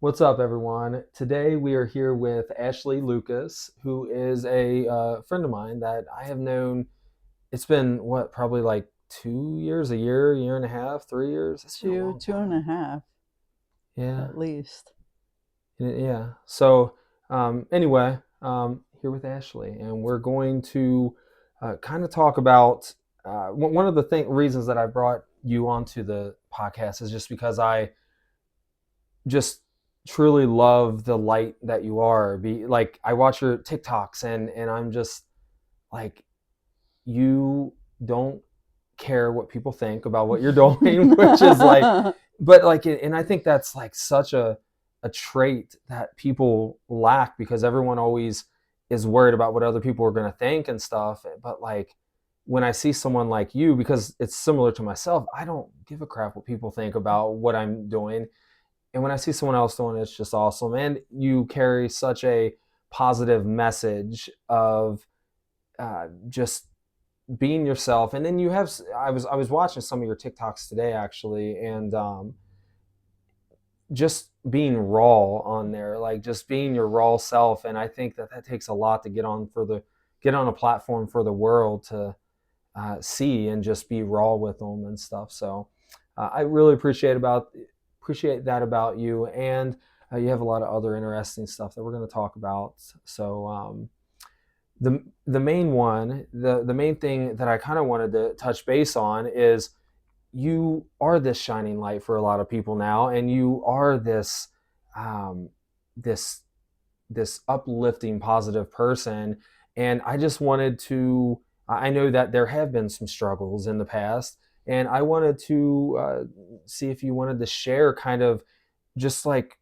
What's up, everyone? Today we are here with Ashley Lucas, who is a friend of mine that I have known. It's been what, probably like 2 years, a year and a half, 3 years. It's been a Two, long two and a time. half Yeah, at least. yeah. So anyway, here with Ashley, and we're going to kind of talk about one of the reasons that I brought you onto the podcast is just because I just truly love the light that you are. Be like, I watch your TikToks, and I'm just like, you don't care what people think about what you're doing, which is like, but like, and I think that's like such a trait that people lack because everyone always is worried about what other people are going to think and stuff. But like, when I see someone like you, because it's similar to myself, I don't give a crap what people think about what I'm doing. And when I see someone else doing it, it's just awesome. And you carry such a positive message of just being yourself. And then you have, I was watching some of your TikToks today actually, and just being raw on there, like just being your raw self. And I think that that takes a lot to get on a platform for the world to see and just be raw with them and stuff. So I really appreciate that about you, and you have a lot of other interesting stuff that we're going to talk about. So the main one, the main thing that I kind of wanted to touch base on is you are this shining light for a lot of people now, and you are um, this this uplifting, positive person. And I just wanted to. I know that there have been some struggles in the past, and I wanted to see if you wanted to share kind of just like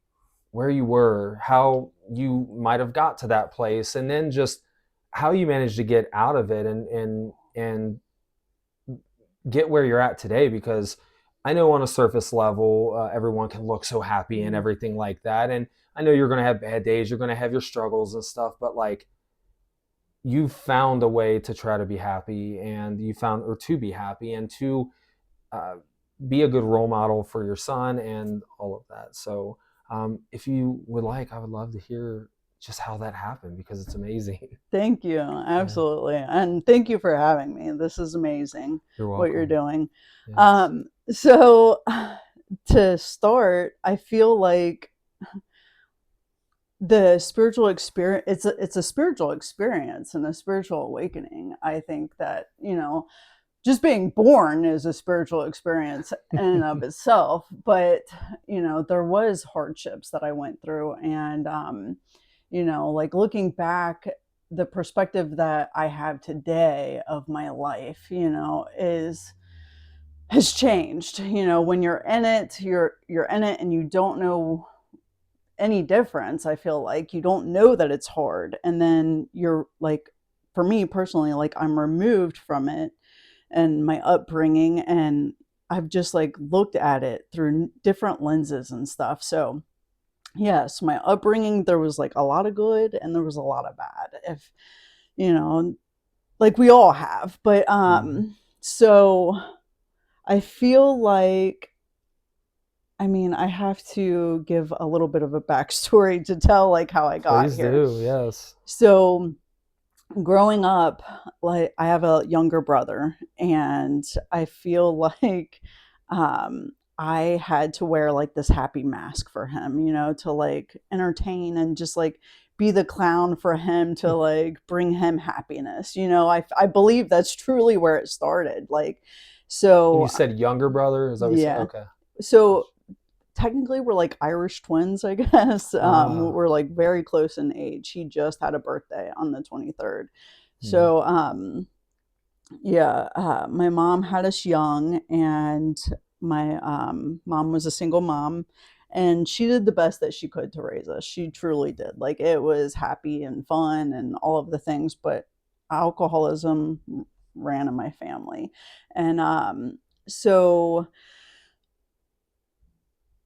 where you were, how you might have got to that place, and then just how you managed to get out of it and get where you're at today. Because I know on a surface level, everyone can look so happy and Mm. everything like that, and I know you're going to have bad days, you're going to have your struggles and stuff, but like you found a way to try to be happy, and you found or to be happy and to uh, be a good role model for your son and all of that. So, if you would like, I would love to hear just how that happened because it's amazing. Thank you. Yeah, Absolutely. And thank you for having me. This is amazing you're what you're welcome. doing. Yes. So to start, I feel like the spiritual experience it's a spiritual experience and a spiritual awakening. I think that, just being born is a spiritual experience in and of itself, but there was hardships that I went through, and like looking back, the perspective that I have today of my life, is has changed. When you're in it, you're in it and you don't know any difference. I feel like you don't know that it's hard, and then you're like, for me personally, like I'm removed from it and my upbringing, and I've just like looked at it through different lenses and stuff. So yes, my upbringing, there was like a lot of good and there was a lot of bad, if you know like we all have. But Hmm. so I feel like, I mean, I have to give a little bit of a backstory to tell like how I got Please here. do. Yes. So growing up, like I have a younger brother, and I feel like I had to wear like this happy mask for him, to like entertain and just like be the clown for him, to like bring him happiness. I believe that's truly where it started. Like, And you so said younger brother? Is that what you said? yeah. Okay. So technically we're like Irish twins, I guess. Ah. We're like very close in age. He just had a birthday on the 23rd. Hmm. So yeah, my mom had us young, and my mom was a single mom, and she did the best that she could to raise us. She truly did. Like, it was happy and fun and all of the things, but alcoholism ran in my family. And so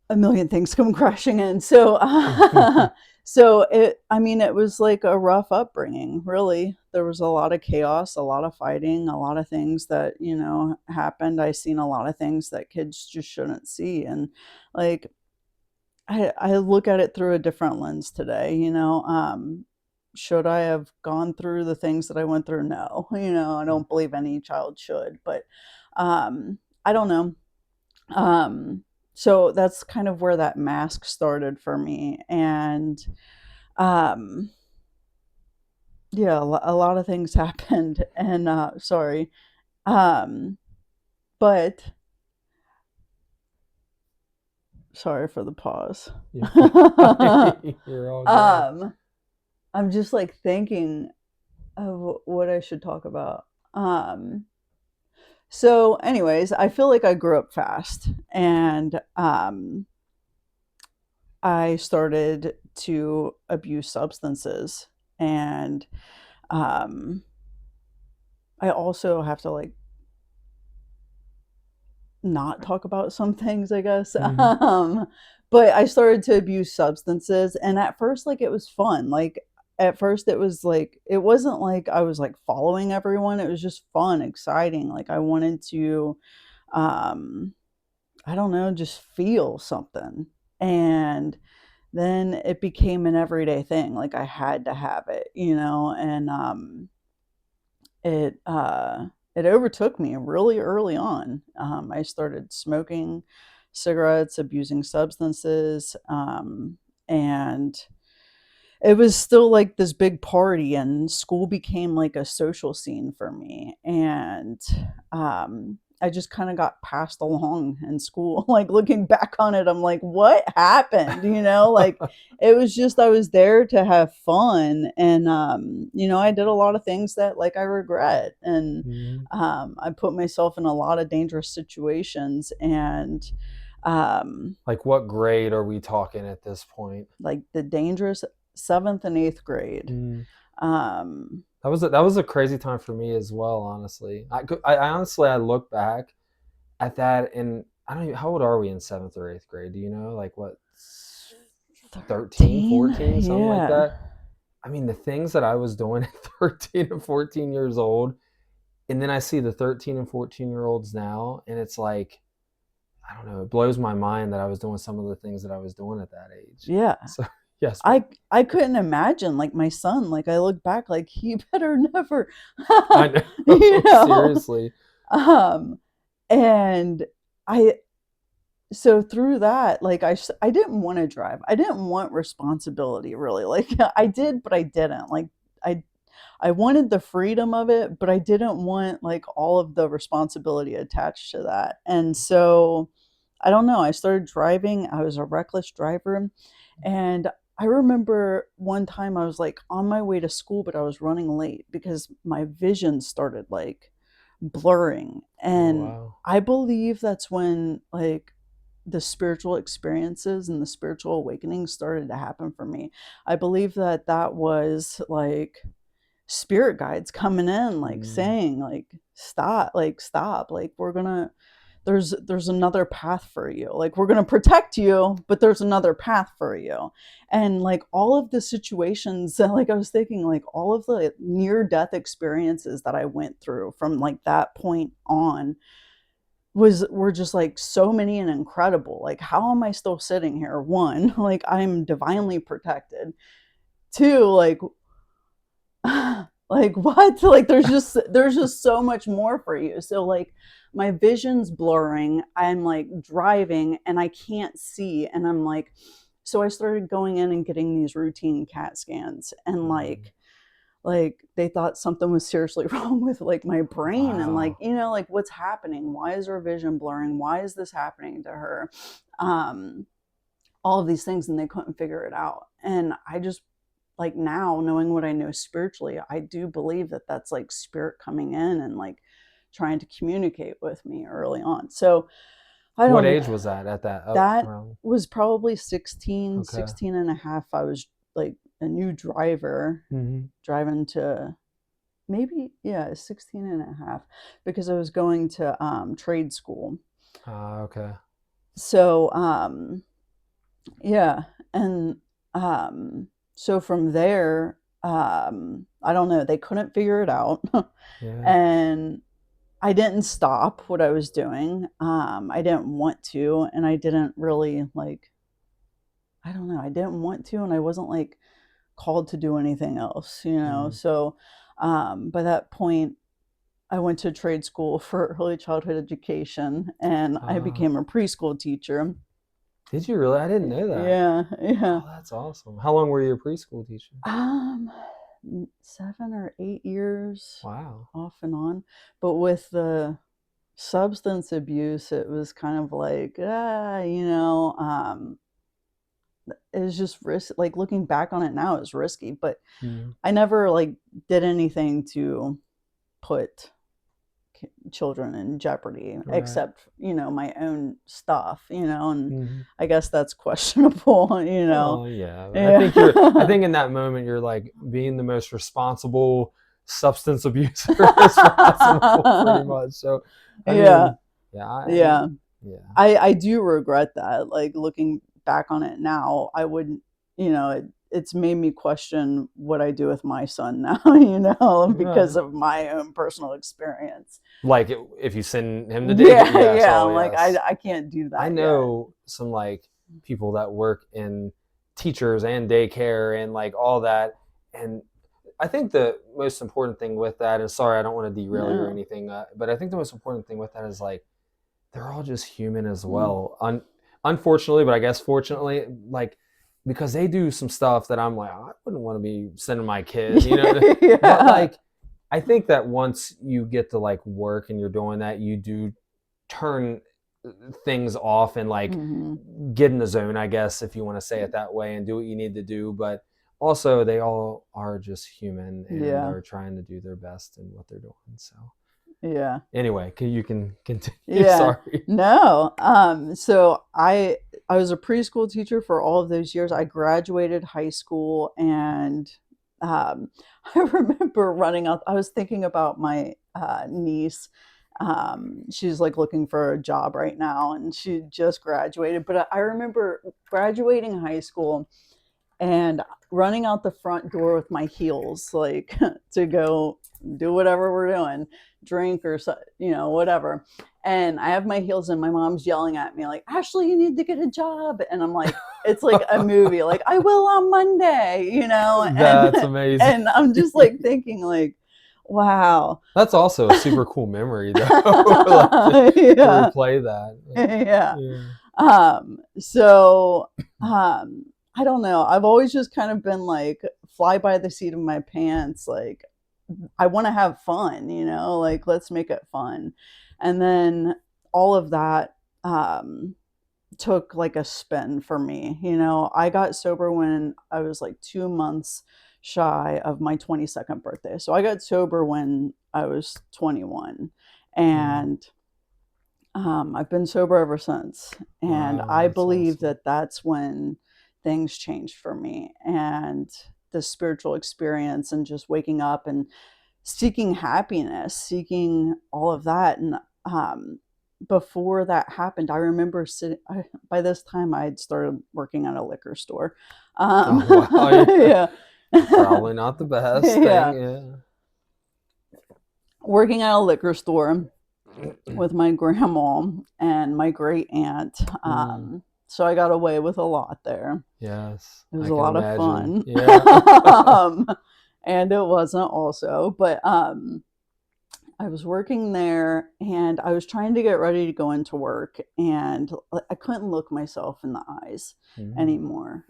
a million things come crashing in. So, so I mean, it was like a rough upbringing, really. There was a lot of chaos, a lot of fighting, a lot of things that, happened. I seen a lot of things that kids just shouldn't see. And like, I look at it through a different lens today, you know. Should I have gone through the things that I went through? No, you know, I Mm. don't believe any child should, but I don't know. Um, so that's kind of where that mask started for me. And um, yeah, a lot of things happened. And sorry. Um, but sorry for the pause. You're fine. You're all good. um, I'm just like thinking of what I should talk about. Um, so, anyways, I feel like I grew up fast, and I started to abuse substances, and um, I also have to like not talk about some things, I guess. Mhm. But I started to abuse substances, and at first, like it was fun. Like at first, it was like it wasn't like I was like following everyone. It was just fun, exciting. Like I wanted to, um, I don't know, just feel something, and then it became an everyday thing. Like I had to have it, you know, and it it overtook me really early on. I started smoking cigarettes, abusing substances, and it was still like this big party, and school became like a social scene for me. And I just kind of got passed along in school. Like looking back on it, I'm like, what happened? You know, like it was just I was there to have fun, and you know, I did a lot of things that like I regret, and Mhm. I put myself in a lot of dangerous situations, and um, Like, what grade are we talking at this point? like the dangerous seventh and eighth grade. Mm. Um, That was a crazy time for me as well. Honestly, I honestly I look back at that, and I don't even, how old are we in seventh or eighth grade? Do you know? Like what, 13, 13, 14, something like yeah, that? I mean, the things that I was doing at 13 and 14 years old, and then I see the 13 and 14-year-olds now, and it's like, I don't know, it blows my mind that I was doing some of the things that I was doing at that age. yeah. So, yes, but I couldn't imagine like my son. Like I look back, like he better never, I you know, know. seriously. Um, and I so through that, like I didn't want to drive. I didn't want responsibility really. Like I did, but I didn't. Like I I wanted the freedom of it, but I didn't want like all of the responsibility attached to that. And so I don't know, I started driving. I was a reckless driver, and I remember one time I was like on my way to school, but I was running late because my vision started like blurring. Oh, And wow. I believe that's when like the spiritual experiences and the spiritual awakening started to happen for me. I believe that that was like spirit guides coming in like Mm. saying like stop, like we're gonna there's another path for you, like we're gonna protect you, but there's another path for you. And like all of the situations like I was thinking like all of the near death experiences that I went through from like that point on was were just like so many and incredible. Like how am I still sitting here? One, like I'm divinely protected. Two, like like what, like there's just so much more for you. So like my vision's blurring, I'm like driving and I can't see, and I'm like, so I started going in and getting these routine CAT scans, and Mm. like they thought something was seriously wrong with like my brain, and like Wow. you know like what's happening, why is her vision blurring, why is this happening to her, um all of these things, and they couldn't figure it out. And I just like now knowing what I know spiritually, I do believe that that's like spirit coming in and like trying to communicate with me early on. So I What don't, age was that at that that around? was probably 16, Okay. 16 and a half. I was like a new driver Hmm. driving to maybe, yeah, 16 and a half, because I was going to trade school. Okay. So yeah, and so from there, I don't know, they couldn't figure it out. Yeah. And I didn't stop what I was doing. I didn't want to, and I didn't really like. I don't know, I didn't want to, and I wasn't like called to do anything else, you know. Mm. So by that point, I went to trade school for early childhood education, and I Ah, became a preschool teacher. did you really? I didn't know that. Yeah, yeah. Oh, that's awesome. How long were you a preschool teacher? Um, 7 or 8 years Wow. off and on. But with the substance abuse, it was kind of like, it was just risk. Like looking back on it now, it's risky, but Mm. I never like did anything to put children in jeopardy Right. except, my own stuff, and Mhm. I guess that's questionable, Well, yeah. I Yeah. think in that moment you're like being the most responsible substance abuser as possible, pretty much. So, I Yeah. mean, yeah, Yeah. yeah, I do regret that. Like looking back on it now, I wouldn't, it's made me question what I do with my son now, because right. of my own personal experience. Like if you send him to daycare, Yeah, yes, yeah. oh I'm like, I yes. I can't do I that yet. know some like people that work in teachers and daycare and like all that, and I think the most important thing with that, and sorry, I don't want to derail you or No. anything, but I think the most important thing with that is like they're all just human as Mm. well. Unfortunately, but I guess fortunately, like because they do some stuff that I'm like, "Oh, I wouldn't want to be sending my kid, you know. But Yeah. like, I think that once you get to like work and you're doing that, you do turn things off and like Mhm. get in the zone, I guess, if you want to say it that way, and do what you need to do. But also, they all are just human and Yeah. are trying to do their best in what they're doing. So, Yeah. anyway, you can continue. Yeah. Sorry. No. So I was a preschool teacher for all of those years. I graduated high school, and um I remember running out. I was thinking about my niece. She's like looking for a job right now, and she just graduated. But I remember graduating high school and running out the front door with my heels, like to go do whatever we're doing, drink or whatever. And I have my heels and my mom's yelling at me like, Ashley, you need to get a job. And I'm like, it's like a movie, like I will on Monday, and That's amazing. and I'm just like thinking like, wow. That's also a super cool memory, though. Like to Yeah. replay that. Yeah. Yeah. So I don't know. I've always just kind of been like fly by the seat of my pants. Like I want to have fun, like let's make it fun. And then all of that took like a spin for me. I got sober when I was like 2 months shy of my 22nd birthday. So I got sober when I was 21. Mm. And I've been sober ever since, and Wow, I that's believe awesome. that that's when things changed for me, and the spiritual experience, and just waking up and seeking happiness, seeking all of that. And before that happened, I remember sitting. By this time, I had started working at a liquor store. Oh wow, yeah. Yeah, Probably not the best yeah, thing. working at a liquor store Yeah. with my grandma and my great aunt. Mm, So I got away with a lot there. yes, It was I a can lot of imagine. fun. Yeah. And it wasn't also, but I was working there and I was trying to get ready to go into work, and I couldn't look myself in the eyes Mm, anymore.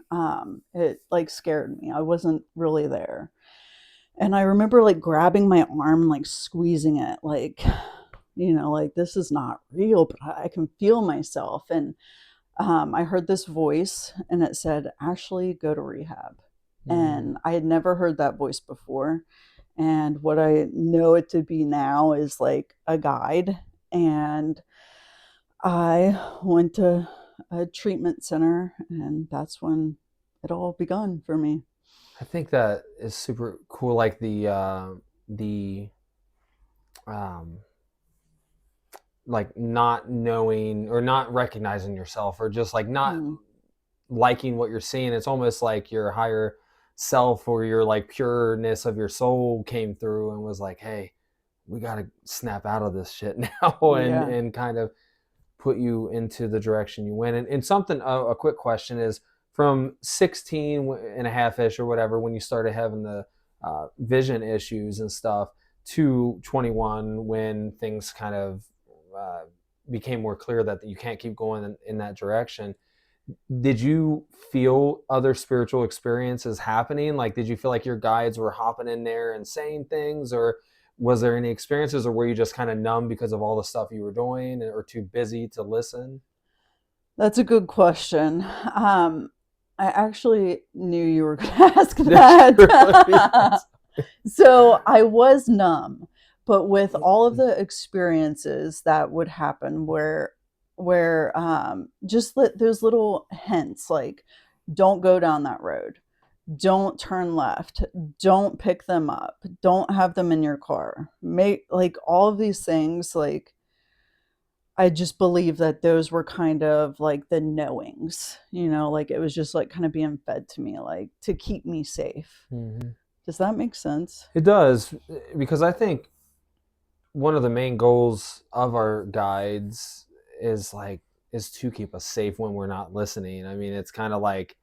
It like scared me. I wasn't really there. And I remember like grabbing my arm and like squeezing it, like, like this is not real, but I can feel myself. And I heard this voice and it said, Ashley, go to rehab. mm. And I had never heard that voice before. And what I know it to be now is like a guide. And I went to a treatment center, and that's when it all begun for me. I think that is super cool. Like the um like not knowing or not recognizing yourself or just like not Mm, liking what you're seeing. It's almost like your higher self or your like pureness of your soul came through and was like, hey, we got to snap out of this shit now, and yeah. kind of put you into the direction you went. And something, a quick question is, from 16 and a half ish or whatever, when you started having the vision issues and stuff, to 21 when things kind of uh, became more clear that you can't keep going in that direction. Did you feel other spiritual experiences happening? Like, did you feel like your guides were hopping in there and saying things, or was there any experiences, or were you just kind of numb because of all the stuff you were doing or too busy to listen? That's a good question. I actually knew you were going to ask that. So I was numb, but with all of the experiences that would happen where just those little hints, like don't go down that road, don't turn left, don't pick them up, don't have them in your car, make, like, all of these things, like, I just believe that those were kind of like the knowings, like it was just like kind of being fed to me, like to keep me safe. Mhm. Does that make sense? It does, because I think one of the main goals of our guides is like is to keep us safe when we're not listening. I mean, it's kind of like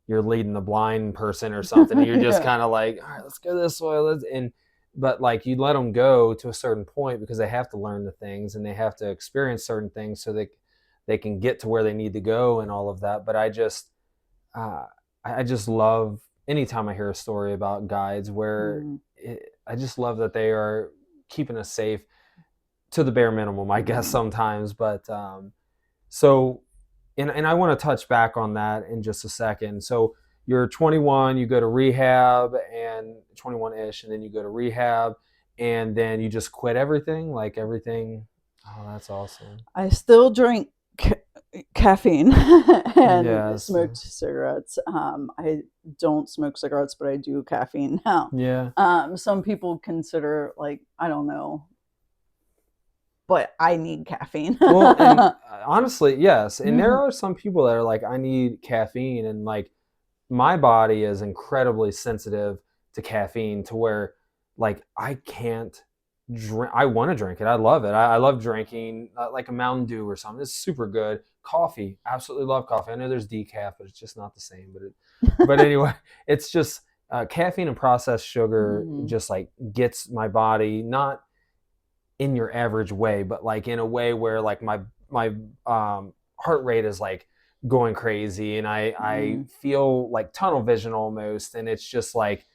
you're leading the blind person or something, and you're just Yeah. kind of like, all right, let's go this way, but like you let them go to a certain point because they have to learn the things and they have to experience certain things so they can get to where they need to go and all of that. But uh, I just love anytime I hear a story about guides where Mm. I just love that they are keeping us safe to the bare minimum, I guess sometimes. But so, and I want to touch back on that in just a second. So you're 21, you go to rehab, and 21-ish, and then you go to rehab, and then you just quit everything, like everything. Oh, that's awesome. I still drink caffeine and Yes. smoked cigarettes. I don't smoke cigarettes, but I do caffeine now. Yeah. Some people consider, like, I don't know, but I need caffeine. Well, and honestly, yes. And there Mhm. are some people that are like, I need caffeine, and like my body is incredibly sensitive to caffeine to where like I can't drink. I want to drink it. I love it. I love drinking like a Mountain Dew or something. It's super good. Coffee, absolutely love coffee. I know there's decaf, but it's just not the same. But anyway, it's just caffeine and processed sugar Mhm. just like gets my body not in your average way, but like in a way where like my heart rate is like going crazy, and I Mhm. feel like tunnel vision almost, and it's just like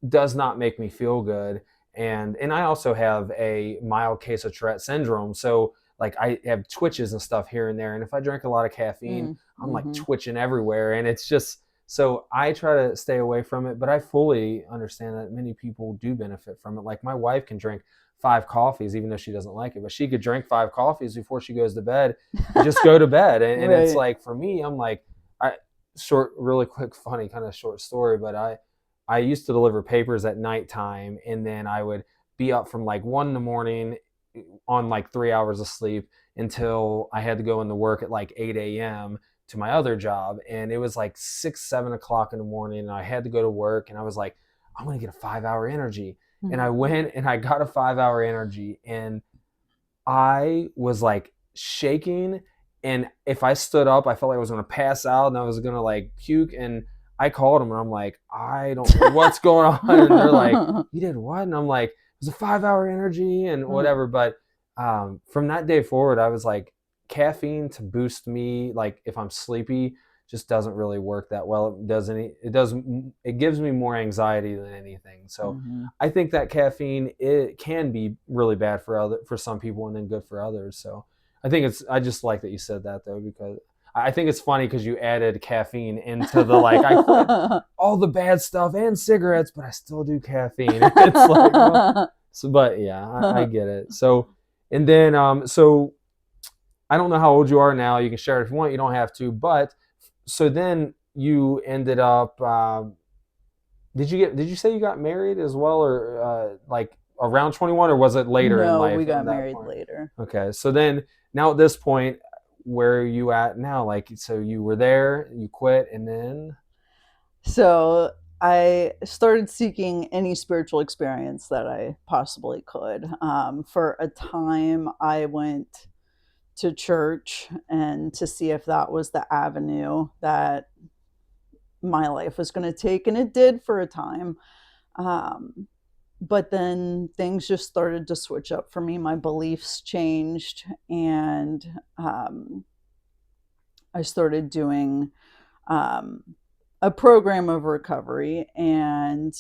does not make me feel good. And I also have a mild case of Tourette syndrome, so like I have twitches and stuff here and there, and if I drink a lot of caffeine, Mm. I'm like Mhm. twitching everywhere, and it's just so I try to stay away from it, but I fully understand that many people do benefit from it. Like my wife can drink 5 coffees even though she doesn't like it, but she could drink 5 coffees before she goes to bed and just go to bed. And it's Right. like for me, I'm like, I short, really quick, funny kind of short story, but I used to deliver papers at nighttime, and then I would be up from like 1 in the morning on like 3 hours of sleep until I had to go into work at like 8 a.m. to my other job. And it was like 6, 7 o'clock in the morning, and I had to go to work, and I was like, I'm going to get a 5 hour energy. And I Mhm. went and I got a 5 hour energy, and I was like shaking. And if I stood up, I felt like I was going to pass out and I was going to like puke. And I called them and I'm like, I don't know what's going on. And they're like, you did what? And I'm like, it was a 5 hour energy and whatever. But from that day forward, I was like, caffeine to boost me, like if I'm sleepy, just doesn't really work that well. It gives me more anxiety than anything. So Mhm. I think that caffeine, it can be really bad for some people and then good for others. So I just like that you said that though, because I think it's funny because you added caffeine into the like I quit all the bad stuff and cigarettes, but I still do caffeine. It's like, well, so but yeah, I get it. So and then so I don't know how old you are now. You can share it if you want. You don't have to. But so then you ended up. Did you say you got married as well, or like around 21, or was it later in No, we life got at that married point? later. Okay, so then now at this point, where are you at now? Like, so you were there, you quit, and then So I started seeking any spiritual experience that I possibly could. For a time, I went to church and to see if that was the avenue that my life was going to take, and it did for a time. Um, but then things just started to switch up for me. My beliefs changed, and I started doing um, a program of recovery, and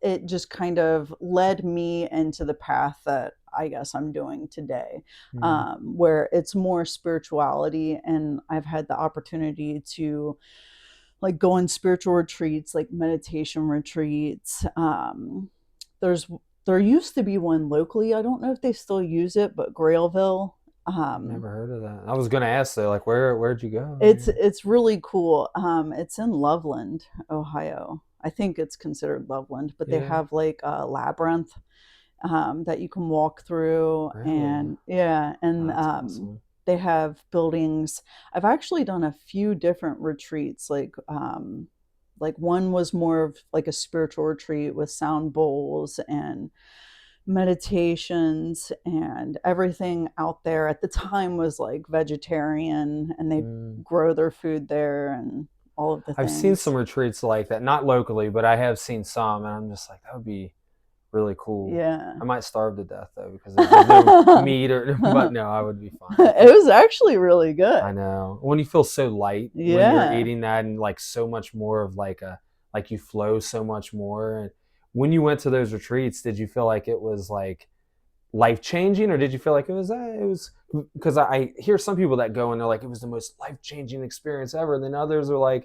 it just kind of led me into the path that I guess I'm doing today, Mm. where it's more spirituality, and I've had the opportunity to like go on spiritual retreats, like meditation retreats. There's there used to be one locally. I don't know if they still use it, but Grailville. Um, Never heard of that. I was gonna ask though, like where'd you go? it's really cool. It's in Loveland, Ohio. I think it's considered Loveland, but they Yeah, have like a labyrinth that you can walk through, really. and yeah, and That's awesome. they have buildings. I've actually done a few different retreats, like one was more of like a spiritual retreat with sound bowls and meditations, and everything out there at the time was like vegetarian, and they Mm. grow their food there and all of the I've seen things. some retreats like that, not locally, but I have seen some, and I'm just like, that would be really cool. Yeah. I might starve to death though because there's no meat or, but no, I would be fine. I It think was actually really good. I know when you feel so light when you're Yeah. eating that, and like so much more of like you flow so much more. And when you went to those retreats, did you feel like it was like life changing, or did you feel like it was because I hear some people that go and they're like it was the most life changing experience ever, and then others are like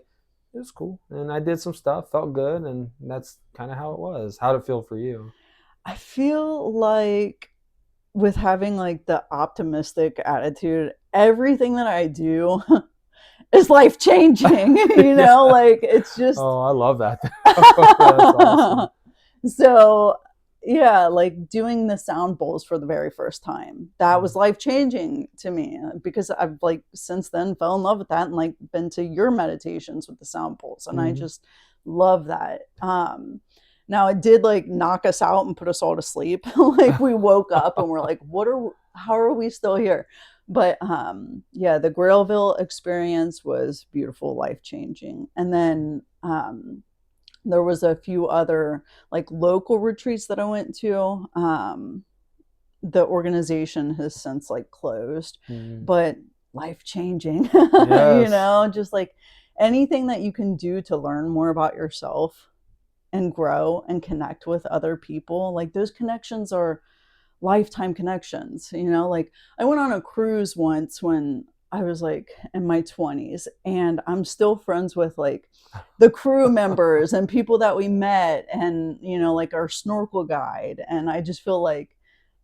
it was cool and I did some stuff, felt good, and that's kind of how it was. How did it feel for you? I feel like with having like the optimistic attitude, everything that I do is life changing. Yeah. Like it's just Oh, I love that. That's awesome. so yeah, like doing the sound bowls for the very first time, that was Mm. life changing to me, because I've like since then fell in love with that and like been to your meditations with the sound bowls, and I Mm. just love that. Now it did like knock us out and put us all to sleep. Like we woke up and we're like, how are we still here? But yeah, the Grailville experience was beautiful, life changing. And then there was a few other like local retreats that I went to. The organization has since like closed, Mm. but life changing. Yes. Just like anything that you can do to learn more about yourself and grow and connect with other people, like those connections are lifetime connections. Like I went on a cruise once when I was like in my 20s, and I'm still friends with like the crew members and people that we met, and like our snorkel guide, and I just feel like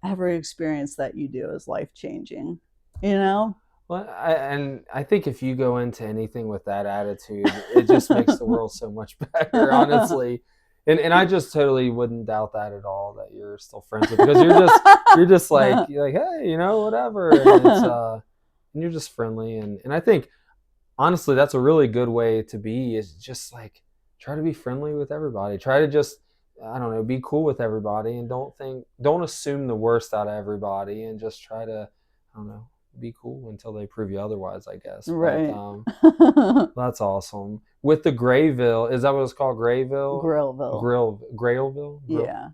every experience that you do is life changing you know Well, and I think if you go into anything with that attitude, it just makes the world so much better, honestly. And I just totally wouldn't doubt that at all, that you're still friends with, because you're just like hey, whatever, and it's and you're just friendly, and I think honestly that's a really good way to be, is just like try to be friendly with everybody. Try to just, I don't know, be cool with everybody, and don't assume the worst out of everybody, and just try to, I don't know, be cool until they prove you otherwise, I guess. But Right. that's awesome. With the Grayville, is that what it's called? Grayville? Grillville. Grailville? Yeah.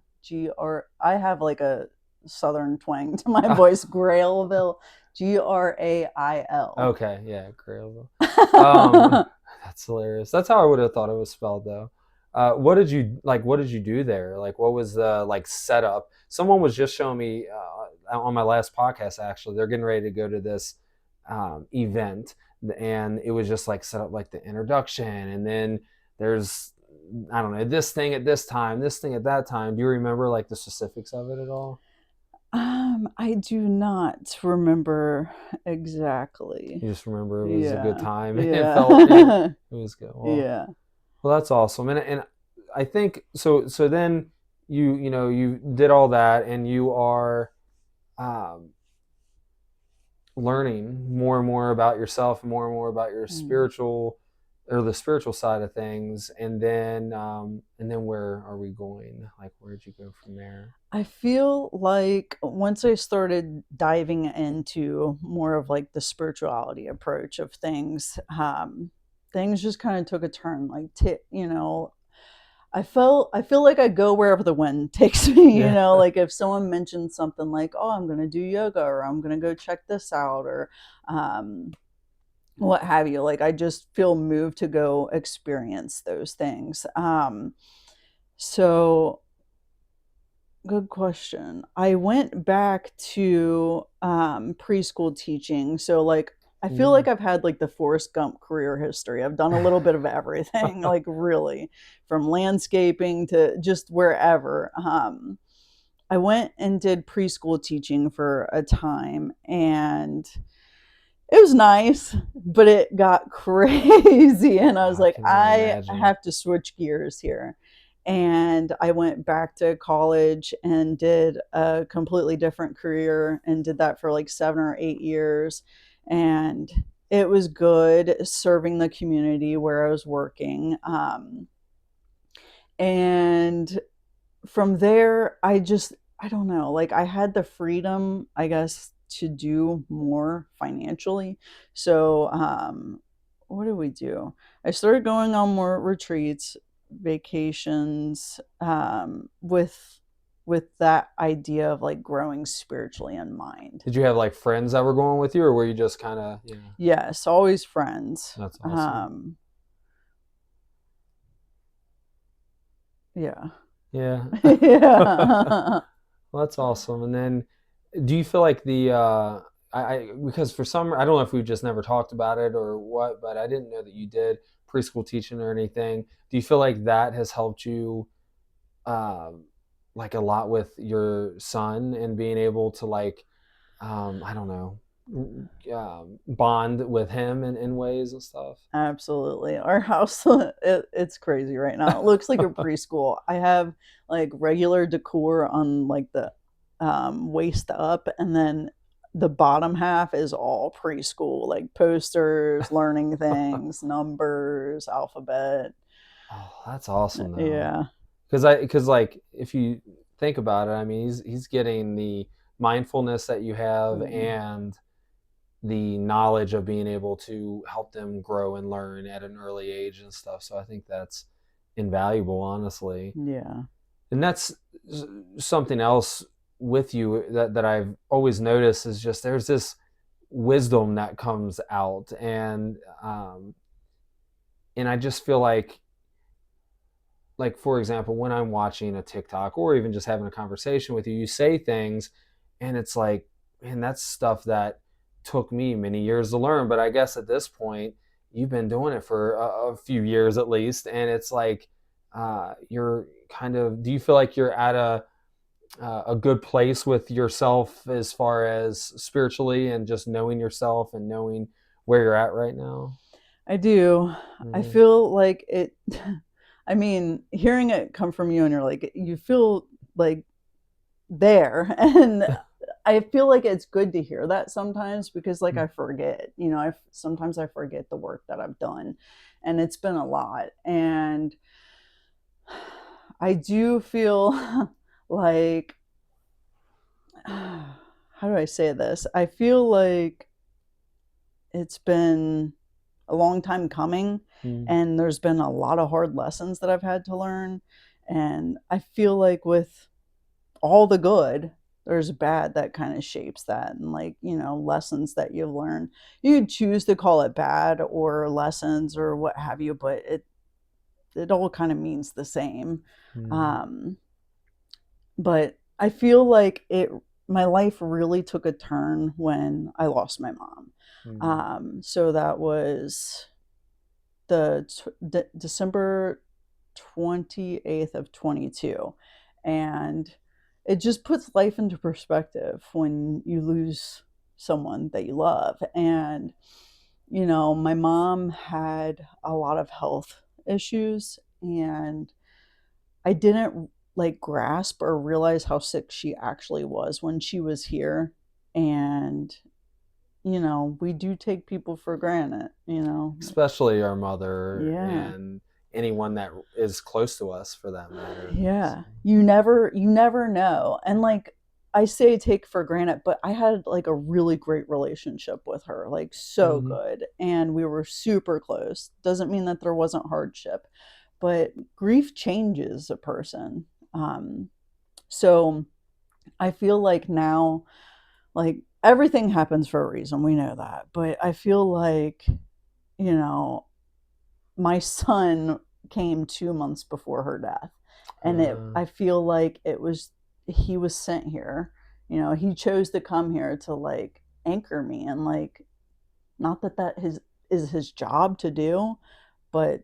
I have like a southern twang to my voice. Grailville. Grail. Okay, yeah, Grailville. Um, that's hilarious. That's how I would have thought it was spelled, though. What did you like? What did you do there? Like, what was the like setup? Someone was just showing me on my last podcast. Actually, they're getting ready to go to this event, and it was just like set up like the introduction, and then there's, I don't know, this thing at this time, this thing at that time. Do you remember like the specifics of it at all? I do not remember exactly. You just remember it was a good Yeah. time. It felt it, Yeah. it was good. Well, Yeah. that's awesome. And I think so. So then you did all that, and you are um, learning more and more about yourself, more and more about your Mm. spiritual, or the spiritual side of things. And then where are we going? Like, where'd you go from there? I feel like once I started diving into more of like the spirituality approach of things, things just kind of took a turn. Like, I feel like I go wherever the wind takes me, Yeah. like if someone mentions something like, oh, I'm going to do yoga, or I'm going to go check this out, or um, what have you. Like, I just feel moved to go experience those things. So good question. I went back to preschool teaching. So like I feel Yeah. like I've had like the Forrest Gump career history. I've done a little bit of everything, like really, from landscaping to just wherever. I went and did preschool teaching for a time, and it was nice, but it got crazy. And I was I like, can only I imagine. have to switch gears here. And I went back to college and did a completely different career and did that for like 7 or 8 years. And it was good serving the community where I was working. And from there, I don't know, like I had the freedom, I guess, to do more financially. So, what did we do? I started going on more retreats, vacations, with that idea of like growing spiritually in mind. Did you have like friends that were going with you, or were you just kind of, yeah, Yes, always friends. that's awesome. Yeah. Yeah. Yeah. Well, that's awesome. And then do you feel like because for some, I don't know if we've just never talked about it or what, but I didn't know that you did preschool teaching or anything. Do you feel like that has helped you, um, like a lot with your son and being able to like, I don't know, bond with him in ways and stuff? Absolutely. Our house, it's crazy right now. It looks like a preschool. I have like regular decor on like the waist up, and then the bottom half is all preschool, like posters, learning things, numbers, alphabet. Oh, that's awesome though. Yeah. Because like if you think about it, I mean he's getting the mindfulness that you have Mhm. and the knowledge of being able to help them grow and learn at an early age and stuff. So I think that's invaluable, honestly. Yeah. And that's something else with you that I've always noticed is just there's this wisdom that comes out, and I just feel like for example, when I'm watching a TikTok or even just having a conversation with you, you say things, and it's like, man, that's stuff that took me many years to learn. But I guess at this point, you've been doing it for a few years at least, and it's like, you're kind of. Do you feel like you're at a good place with yourself as far as spiritually and just knowing yourself and knowing where you're at right now? I do. I Mm-hmm. feel like it I mean, hearing it come from you, and you're like you feel like there, and I feel like it's good to hear that sometimes, because like I forget, I sometimes I forget the work that I've done, and it's been a lot. And I do feel like how do I say this? I feel like it's been a long time coming, Mm-hmm. and there's been a lot of hard lessons that I've had to learn. And I feel like with all the good, there's bad that kind of shapes that, and like, lessons that you learn. You could choose to call it bad or lessons or what have you, but it all kind of means the same. Mm-hmm. Um, but I feel like it my life really took a turn when I lost my mom. So that was December 28th of 22. And it just puts life into perspective when you lose someone that you love. And my mom had a lot of health issues, and I didn't like grasp or realize how sick she actually was when she was here. And we do take people for granted. Especially our mother Yeah. and anyone that is close to us for that matter. So, Yeah. You never know. And like I say take for granted, but I had like a really great relationship with her, like so Hmm. good. And we were super close. Doesn't mean that there wasn't hardship, but grief changes a person. Um, so I feel like now, like everything happens for a reason. We know that. But I feel like, you know, my son came 2 months before her death. And Uh, I feel like he was sent here. He chose to come here to like anchor me, and like, not that is his job to do, but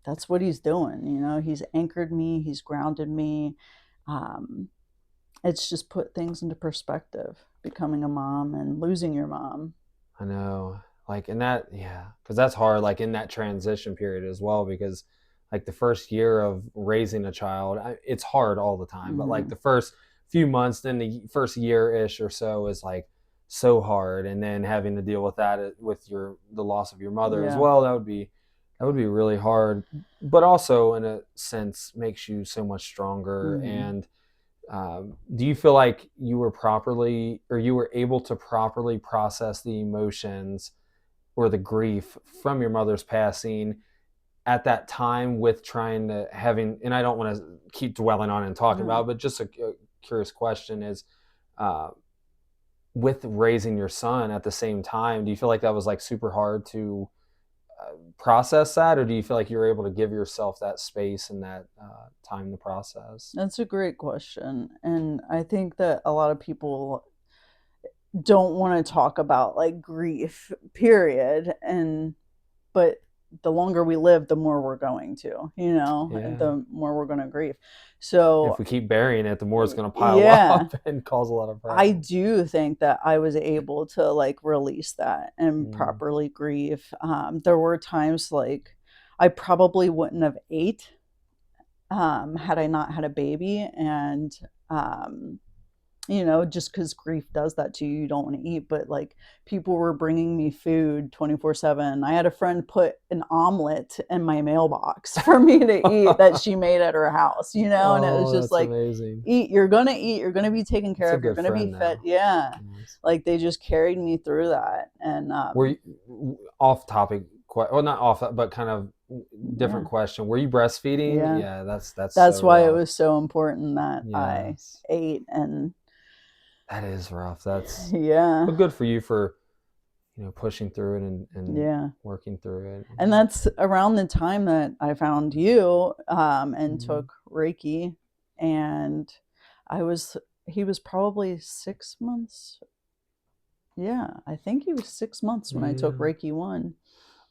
that's what he's doing. He's anchored me, he's grounded me. Um, it's just put things into perspective, becoming a mom and losing your mom. I know, like in that, yeah, because that's hard. Like in that transition period as well, because like the first year of raising a child, it's hard all the time. But like Hmm. the first few months, then the first year ish or so is like so hard, and then having to deal with that with the loss of your mother as Yeah. well. That would be really hard, but also in a sense makes you so much stronger. Hmm. And do you feel like you were properly, or you were able to properly process the emotions or the grief from your mother's passing at that time, with trying to having, and I don't want to keep dwelling on and talking No. about, but just a curious question is, uh, with raising your son at the same time, do you feel like that was like super hard to process that, or do you feel like you were able to give yourself that space and that time to process? That's a great question. And I think that a lot of people don't want to talk about like grief, period. But the longer we live, the more we're going to, Yeah. the more we're going to grieve. If So, we keep burying it, the more it's going to pile yeah, up and cause a lot of I problems. do think that I was able to like release that and Mm. properly grieve. There were times like I probably wouldn't have ate had I not had a baby. And um, just because grief does that to you, you don't want to eat. But like, people were bringing me food 24/7. I had a friend put an omelet in my mailbox for me to eat that she made at her house, and it was Oh, just that's like, amazing. eat, you're gonna be taken It's care a of, you're good gonna be friend fed. now. Yeah. Yes. Like, they just carried me through that. And Were you off topic? Well, not off, but kind of yeah. different question. Were you breastfeeding? Yeah. Yeah, that's so That's why it rough. was so important that I Yes, ate. And that is rough. That's, yeah. but good for you for pushing through it and Yeah. working through it. And that's around the time that I found you, and Mhm. took Reiki. And I was, he was probably 6 months. Yeah, I think he was 6 months when I took Yeah. Reiki 1.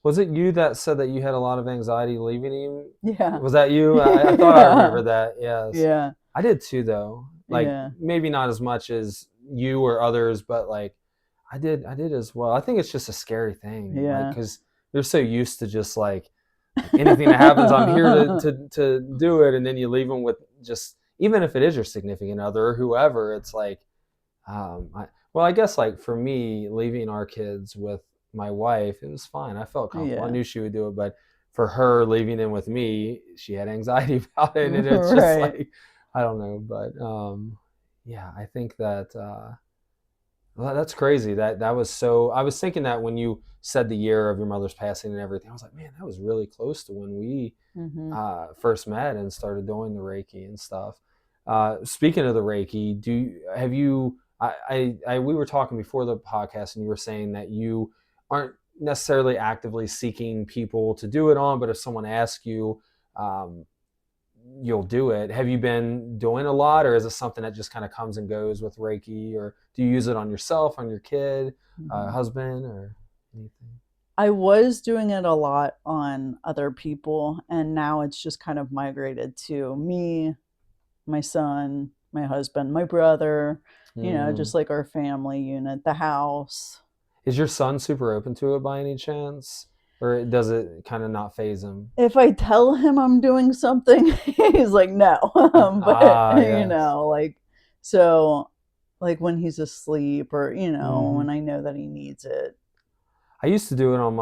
Was it you that said that you had a lot of anxiety leaving him? Yeah. Was that you? I thought I Yeah. remember that. Yes, Yeah. I did too, though. Like Yeah. maybe not as much as you or others, but like I did as well. I think it's just a scary thing, like Yeah. because you're so used to just like anything that happens, I'm here to do it, and then you leave them with just, even if it is your significant other or whoever, it's like well, I guess like for me, leaving our kids with my wife, it was fine. I felt comfortable. I Yeah. knew she would do it, but for her leaving in with me, she had anxiety about it, and it's just Right. like I don't know, but yeah, I think that well, that's crazy. That was so. I was thinking that when you said the year of your mother's passing and everything, I was like, man, that was really close to when we Hmm. first met and started doing the Reiki and stuff. Speaking of the Reiki, have you? We were talking before the podcast, and you were saying that you aren't necessarily actively seeking people to do it on, but if someone asks you, um, you'll do it. Have you been doing a lot, or is it something that just kind of comes and goes with Reiki, or do you use it on yourself, on your kid, Hmm. husband, or anything? I was doing it a lot on other people, and now it's just kind of migrated to me, my son, my husband, my brother, Mm. just like our family unit, the house. Is your son super open to it by any chance, or does it kind of not phase him? If I tell him I'm doing something, he's like, no. But, Ah, yes. like, so, like when he's asleep, or, Hmm. when I know that he needs it. I used to do it on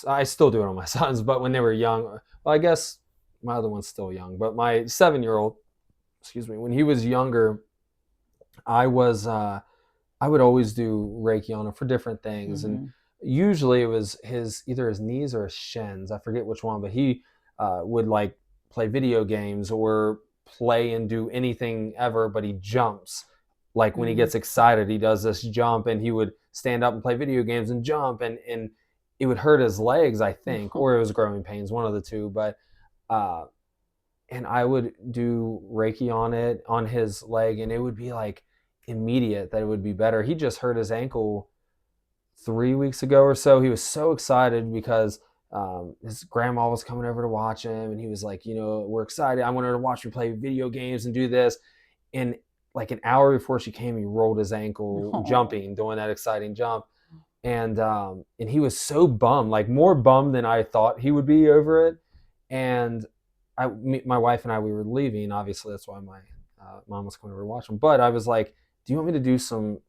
I still do it on my sons, but when they were young, well, I guess my other one's still young, but my 7-year old, excuse me, when he was younger, I was I would always do Reiki on him for different things, and Mhm. usually it was his either his knees or his shins. I forget which one, but he would like play video games or play and do anything ever, but he jumps. Like when he Mhm. gets excited, he does this jump, and he would stand up and play video games and jump, and it would hurt his legs, I think, or it was growing pains, one of the two. But uh, and I would do Reiki on it on his leg, and it would be like immediate that it would be better. He just hurt his ankle 3 weeks ago or so. He was so excited because his grandma was coming over to watch him, and he was like, we're excited. I want her to watch me play video games and do this. And like an hour before she came, he rolled his ankle Oh. jumping, doing that exciting jump, and he was so bummed, like more bummed than I thought he would be over it. And my wife and I, we were leaving. Obviously, that's why my mom was coming over to watch him. But I was like, "Do you want me to do some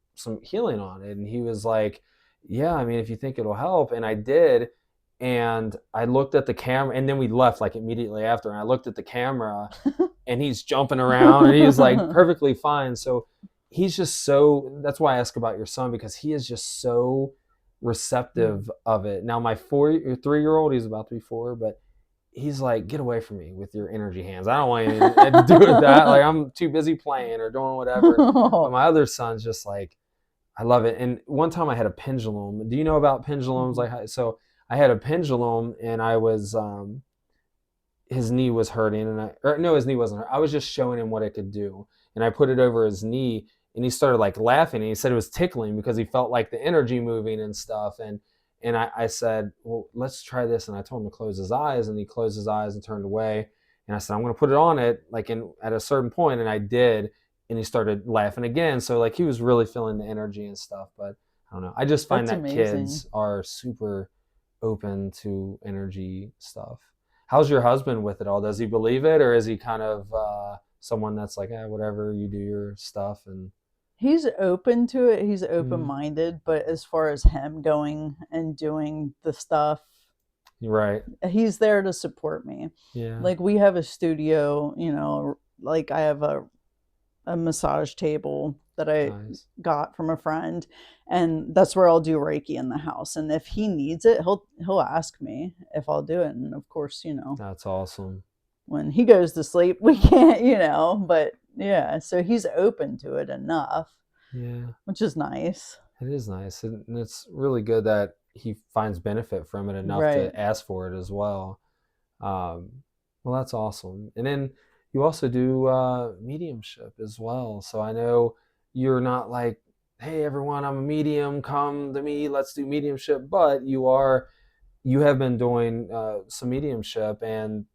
healing on it?" And he was like, "Yeah, I mean, if you think it'll help." And I did. And I looked at the camera, and then we left like immediately after. And I looked at the camera, and he's jumping around, and he's like perfectly fine. So he's just so. That's why I ask about your son, because he is just so receptive of it. Now my 3-year-old, he's about to be 4, but he's like, get away from me with your energy hands. I don't want anything to do with that. Like I'm too busy playing or doing whatever. But my other son's just like, I love it. And one time I had a pendulum. Do you know about pendulums? Mhm. Like, so I had a pendulum, and I was his knee was hurting, and no, his knee wasn't hurt. I was just showing him what it could do, and I put it over his knee, and he started like laughing, and he said it was tickling because he felt like the energy moving and stuff. And I said, well, let's try this, and I told him to close his eyes, and he closed his eyes and turned away, and I said, I'm going to put it on it like in at a certain point, and I did, and he started laughing again. So like he was really feeling the energy and stuff. But I don't know. I just find That's that amazing. kids are super open to energy stuff. How's your husband with it all? Does he believe it, or is he kind of someone that's like, whatever, you do your stuff and He's open to it, he's mm, open-minded, but as far as him going and doing the stuff, you're right? he's there to support me. Yeah, Like, we have a studio, like, I have a massage table that I nice. got from a friend, and that's where I'll do Reiki in the house, and if he needs it, he'll ask me if I'll do it, and of course, That's awesome. when he goes to sleep, we can't, but yeah, so he's open to it enough, Yeah, which is nice. it is nice, and it's really good that he finds benefit from it enough Right. to ask for it as well. Um, well, that's awesome. And then you also do mediumship as well. So I know you're not like, hey, everyone, I'm a medium, come to me, let's do mediumship. But you have been doing some mediumship and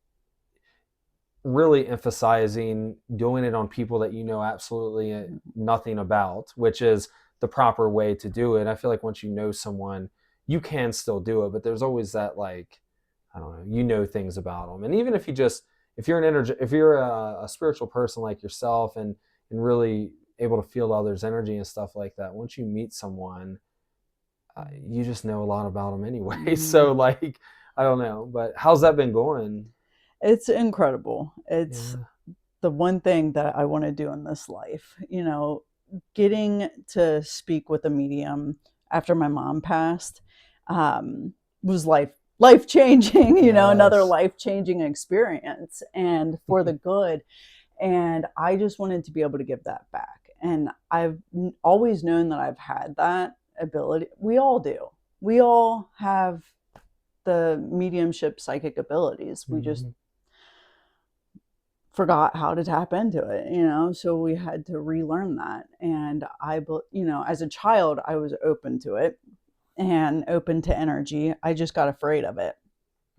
really emphasizing doing it on people that you know absolutely nothing about, which is the proper way to do it. I feel like once you know someone, you can still do it, but there's always that like, I don't know, things about them. And even if you're if you're a spiritual person like yourself, and really able to feel others' energy and stuff like that, once you meet someone, you just know a lot about them anyway. So Mhm. like, I don't know, but how's that been going? It's incredible. It's Yeah. the one thing that I want to do in this life. Getting to speak with a medium after my mom passed was life changing. Another Yes. life changing experience, and for the good. And I just wanted to be able to give that back. And I've always known that I've had that ability. We all do. We all have the mediumship psychic abilities. We just Hmm. forgot how to tap into it. So we had to relearn that. And as a child, I was open to it and open to energy. I just got afraid of it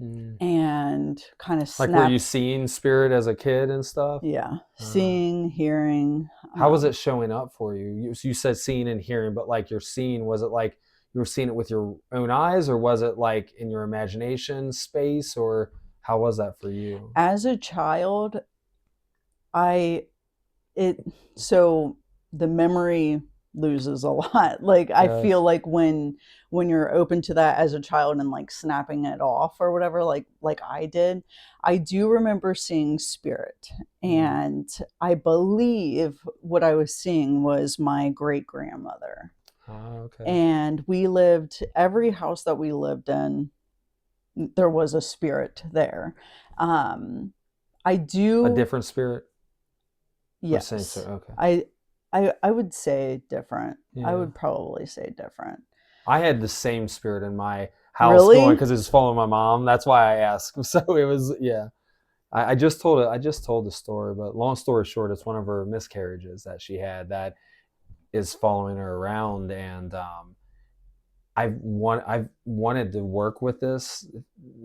Mm. and kind of Like, were you snapped. seeing spirit as a kid and stuff? Yeah, Uh, seeing, hearing. how was it showing up for you? You said seeing and hearing, but like your seeing, was it like you were seeing it with your own eyes, or was it like in your imagination space, or how was that for you? As a child, I it so the memory. loses a lot. Like I feel Yes. like when you're open to that as a child and like snapping it off or whatever, like I did, I do remember seeing spirit. Mm. And I believe what I was seeing was my great grandmother. Oh, okay. And we lived, every house that we lived in, there was a spirit there. Um, I A do, different spirit or same yes. spirit? Okay. I would say different. I Yeah. would probably say different. I had the same spirit in my house going Really? because it was following my mom. That's why I asked. So it was, yeah. I just told it. I just told the story, but long story short, it's one of her miscarriages that she had that is following her around, and I've wanted to work with this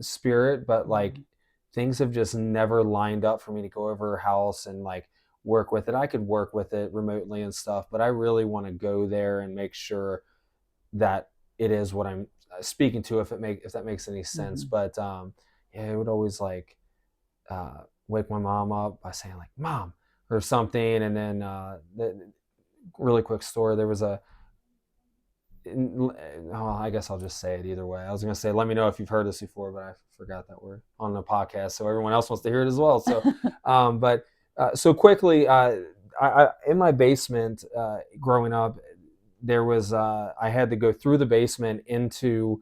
spirit, but like Mhm. things have just never lined up for me to go over her house and like work with it. I could work with it remotely and stuff, but I really want to go there and make sure that it is what I'm speaking to, if that makes any sense. Mhm. But yeah, it would always like wake my mom up by saying like "mom" or something, and then really quick story. There was a oh, I guess I'll just say it either way. I was gonna say, let me know if you've heard this before, but I forgot that we're on the podcast, so everyone else wants to hear it as well. So, but so quickly, in my basement growing up, there was I had to go through the basement into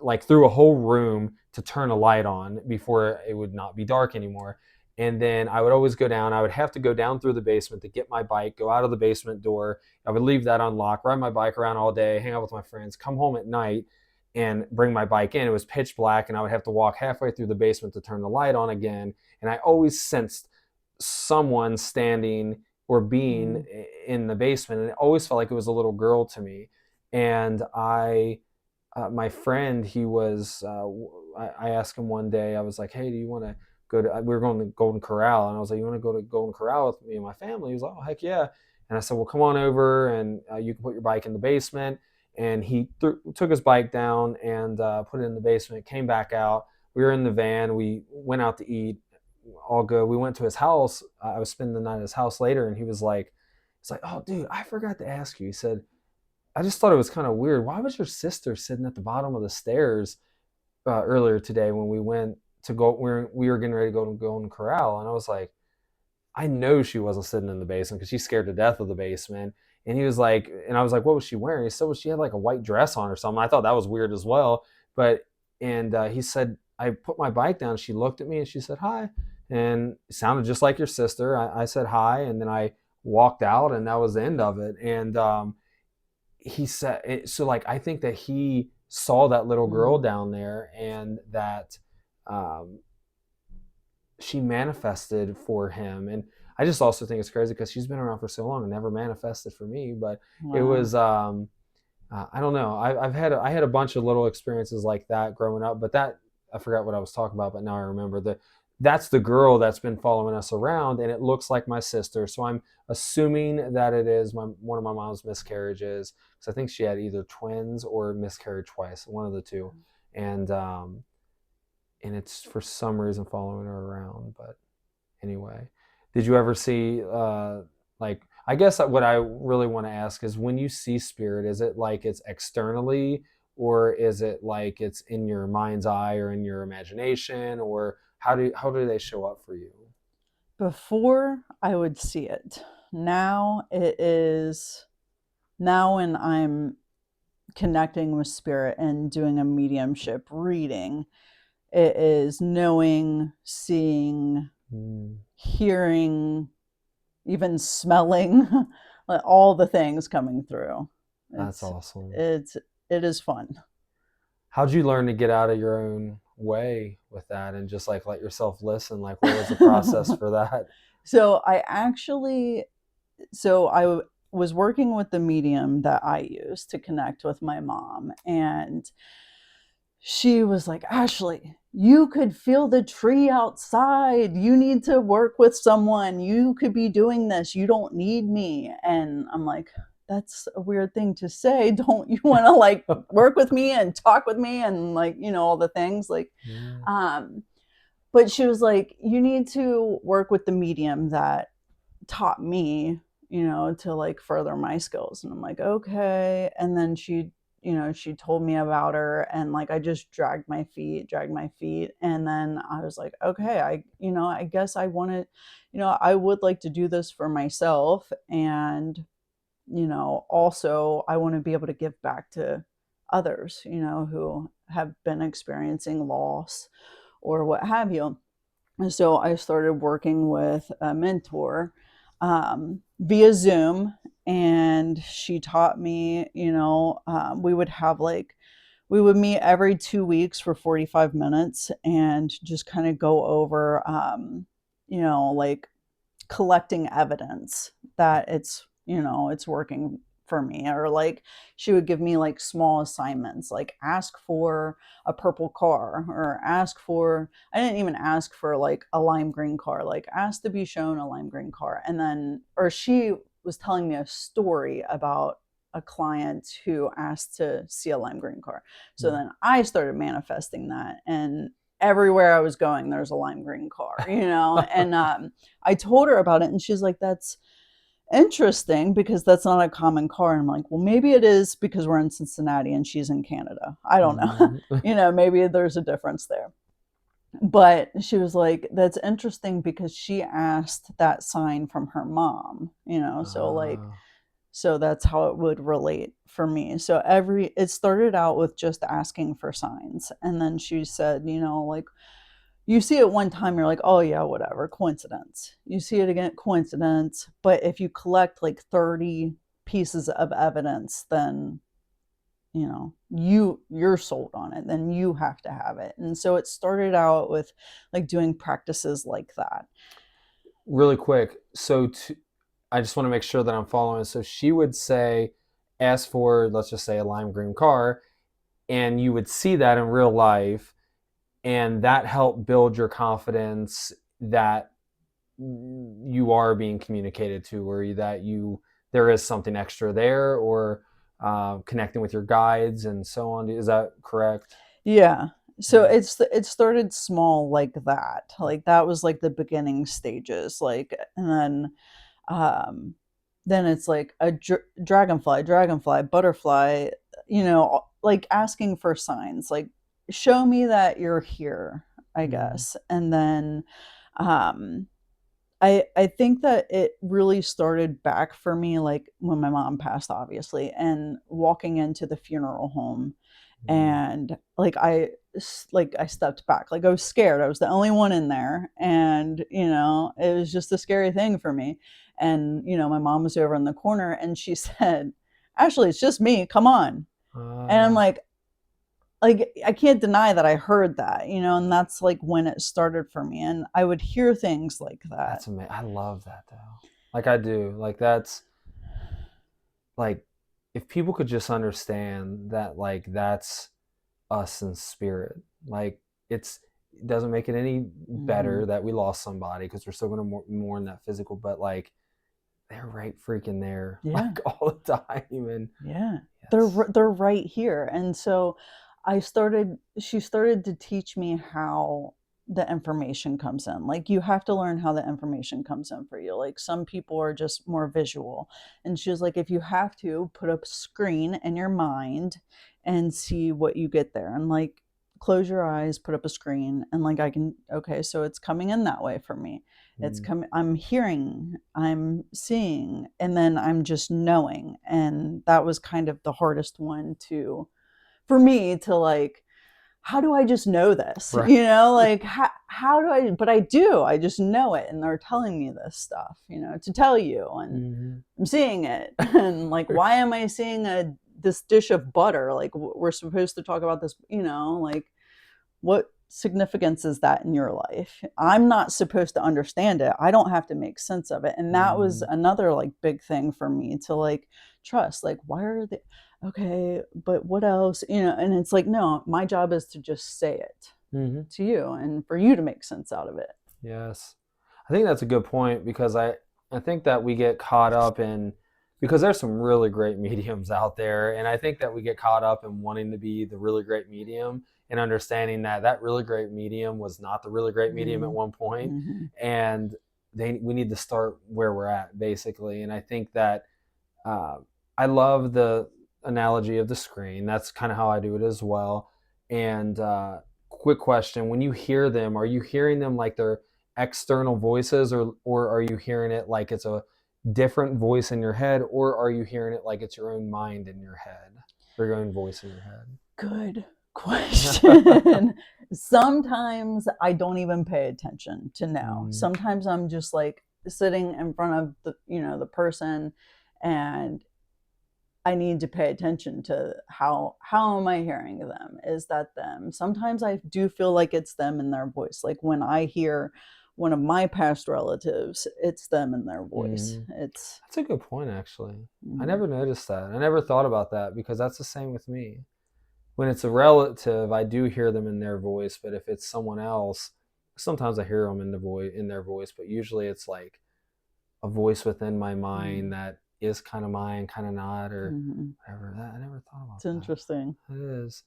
like through a whole room to turn a light on before it would not be dark anymore. And then I would always go down. I would have to go down through the basement to get my bike, go out of the basement door. I would leave that unlocked, ride my bike around all day, hang out with my friends, come home at night and bring my bike in. It was pitch black, and I would have to walk halfway through the basement to turn the light on again. And I always sensed someone standing or being Mm. in the basement, and it always felt like it was a little girl to me. And my friend, he was. I asked him one day. I was like, "Hey, do you want to go to?" We were going to Golden Corral, and I was like, "You want to go to Golden Corral with me and my family?" He was like, "Oh, heck yeah!" And I said, "Well, come on over, and you can put your bike in the basement." And he took his bike down and put it in the basement. Came back out. We were in the van. We went out to eat. All good. We went to his house. I was spending the night at his house later, and he was like, "It's like, oh, dude, I forgot to ask you." He said, I just thought it was kind of weird. Why was your sister sitting at the bottom of the stairs earlier today when we went to go? We were getting ready to go to Golden Corral, and I was like, I know she wasn't sitting in the basement because she's scared to death of the basement. And he was like, and I was like, what was she wearing? He said, well, she had like a white dress on or something. I thought that was weird as well. But and he said, I put my bike down. She looked at me and she said hi, and it sounded just like your sister. I said hi, and then I walked out, and that was the end of it. And he said so like I think that he saw that little girl Mm. down there, and that um, she manifested for him. And I just also think it's crazy because she's been around for so long and never manifested for me. But it Wow. was I don't know. I had a bunch of little experiences like that growing up, but that I forgot what I was talking about, but now I remember that that's the girl that's been following us around, and it looks like my sister. So I'm assuming that it is one of my mom's miscarriages, because I think she had either twins or miscarried twice, one of the two, and it's for some reason following her around. But anyway, did you ever see like I guess what I really want to ask is, when you see spirit, is it like it's externally, or is it like it's in your mind's eye or in your imagination, or how do they show up for you? Before I would see it. Now it is, now when I'm connecting with spirit and doing a mediumship reading, it is knowing, seeing, Mm, hearing, even smelling, like all the things coming through. that's It's awesome. it's it is fun. How'd you learn to get out of your own way with that and just like let yourself listen? Like, what was the process for that? So I actually, so was working with the medium that I use to connect with my mom, and she was like, Ashley, you could feel the tree outside. You need to work with someone. You could be doing this. You don't need me. And I'm like, that's a weird thing to say. Don't you want to like work with me and talk with me and like, all the things like, Yeah. um, but she was like, you need to work with the medium that taught me to like further my skills. And I'm like, okay. And then she told me about her, and like I just dragged my feet. And then I was like, okay, I guess I want to, I would like to do this for myself. And, also I want to be able to give back to others, who have been experiencing loss or what have you. And so I started working with a mentor via Zoom, and she taught me, we would meet every 2 weeks for 45 minutes and just kind of go over, like collecting evidence that it's working for me. Or like she would give me like small assignments, like ask for a purple car, or I didn't even ask for like a lime green car, like ask to be shown a lime green car. And then, or she was telling me a story about a client who asked to see a lime green car. So then I started manifesting that, and everywhere I was going, there's a lime green car, and I told her about it, and she's like, that's interesting because that's not a common car. And I'm like, well, maybe it is because we're in Cincinnati and she's in Canada. I don't know. Maybe there's a difference there. But she was like, that's interesting because she asked that sign from her mom, so that's how it would relate for me. So it started out with just asking for signs. And then she said, like, you see it one time, you're like, oh yeah, whatever, coincidence. You see it again, coincidence. But if you collect like 30 pieces of evidence, then you're sold on it, then you have to have it. And so it started out with like doing practices like that. Really quick, so I just want to make sure that I'm following. So she would say, ask for, let's just say, a lime green car, and you would see that in real life, and that helped build your confidence that you are being communicated to, or that there is something extra there, or connecting with your guides and so on. Is that correct? Yeah. So it started small like that. Like that was like the beginning stages. Like, and then it's like a dragonfly, butterfly, like asking for signs, like show me that you're here, I guess. And then I think that it really started back for me, like when my mom passed, obviously, and walking into the funeral home. And like I stepped back, like I was scared. I was the only one in there, and it was just a scary thing for me. And my mom was over in the corner, and she said, Ashley, it's just me, come on. And I'm like I can't deny that I heard that, and that's like when it started for me. And I would hear things like that. That's amazing. I love that though. Like I do. Like that's like, if people could just understand that, like that's us in spirit. Like it doesn't make it any better that we lost somebody, because we're still going to mourn that physical, but like they're right freaking there, like all the time. And yes. they're right here. And so she started to teach me how the information comes in. Like you have to learn how the information comes in for you. Like some people are just more visual. And she was like, if you have to, put up a screen in your mind and see what you get there. And like close your eyes, put up a screen, and like okay, so it's coming in that way for me. It's coming, I'm hearing, I'm seeing, and then I'm just knowing. And that was kind of the hardest one for me to like, how do I just know this? Right. Like how do I just know it, and they're telling me this stuff, to tell you, and I'm seeing it. And like, why am I seeing this dish of butter? Like we're supposed to talk about this, like what significance is that in your life? I'm not supposed to understand it. I don't have to make sense of it. And that was another like big thing for me to like trust. Like, why are they okay, but what else? And it's like, no, my job is to just say it to you and for you to make sense out of it. Yes. I think that's a good point, because I think that we get caught up in, because there's some really great mediums out there, and I think that we get caught up in wanting to be the really great medium, and understanding that really great medium was not the really great medium at one point. And we need to start where we're at, basically. And I think that uh, I love the analogy of the screen. That's kind of how I do it as well. And quick question: when you hear them, are you hearing them like they're external voices, or are you hearing it like it's a different voice in your head, or are you hearing it like it's your own mind in your head, or your own voice in your Good question. Sometimes I don't even pay attention to now. head? Sometimes I'm just like sitting in front of the person, and I need to pay attention to how am I hearing them? Is that them? Sometimes I do feel like it's them in their voice. Like when I hear one of my past relatives, it's them in their voice. Mhm. It's That's a good point, actually. I mm, never noticed that. I never thought about that because that's the same with me. When it's a relative, I do hear them in their voice, but if it's someone else, sometimes I hear them in their voice, but usually it's like a voice within my mind mm, that is kind of mine, kind of not, or mhm. whatever. That I never thought about It's interesting. that. It is.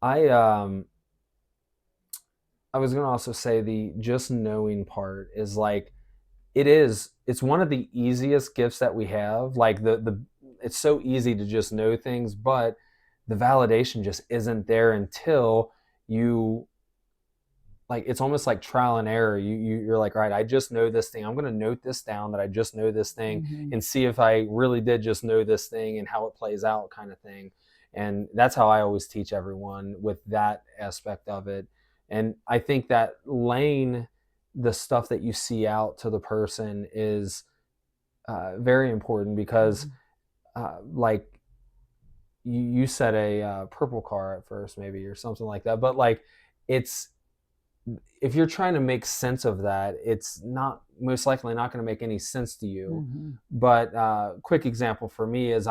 I I was gonna also say the just knowing part is like it's one of the easiest gifts that we have. Like the it's so easy to just know things, but the validation just isn't there until you like it's almost like trial and error. You're like, all right, I just know this thing. I'm gonna note this down that I just know this thing Mhm. and see if I really did just know this thing and how it plays out, kind of thing. And that's how I always teach everyone with that aspect of it. And I think that laying the stuff that you see out to the person is very important because, Mhm. like you said, a purple car at first, maybe or something like that. But like, it's if you're trying to make sense of that, it's not most likely not going to make any sense to you. Mhm. But quick example for me is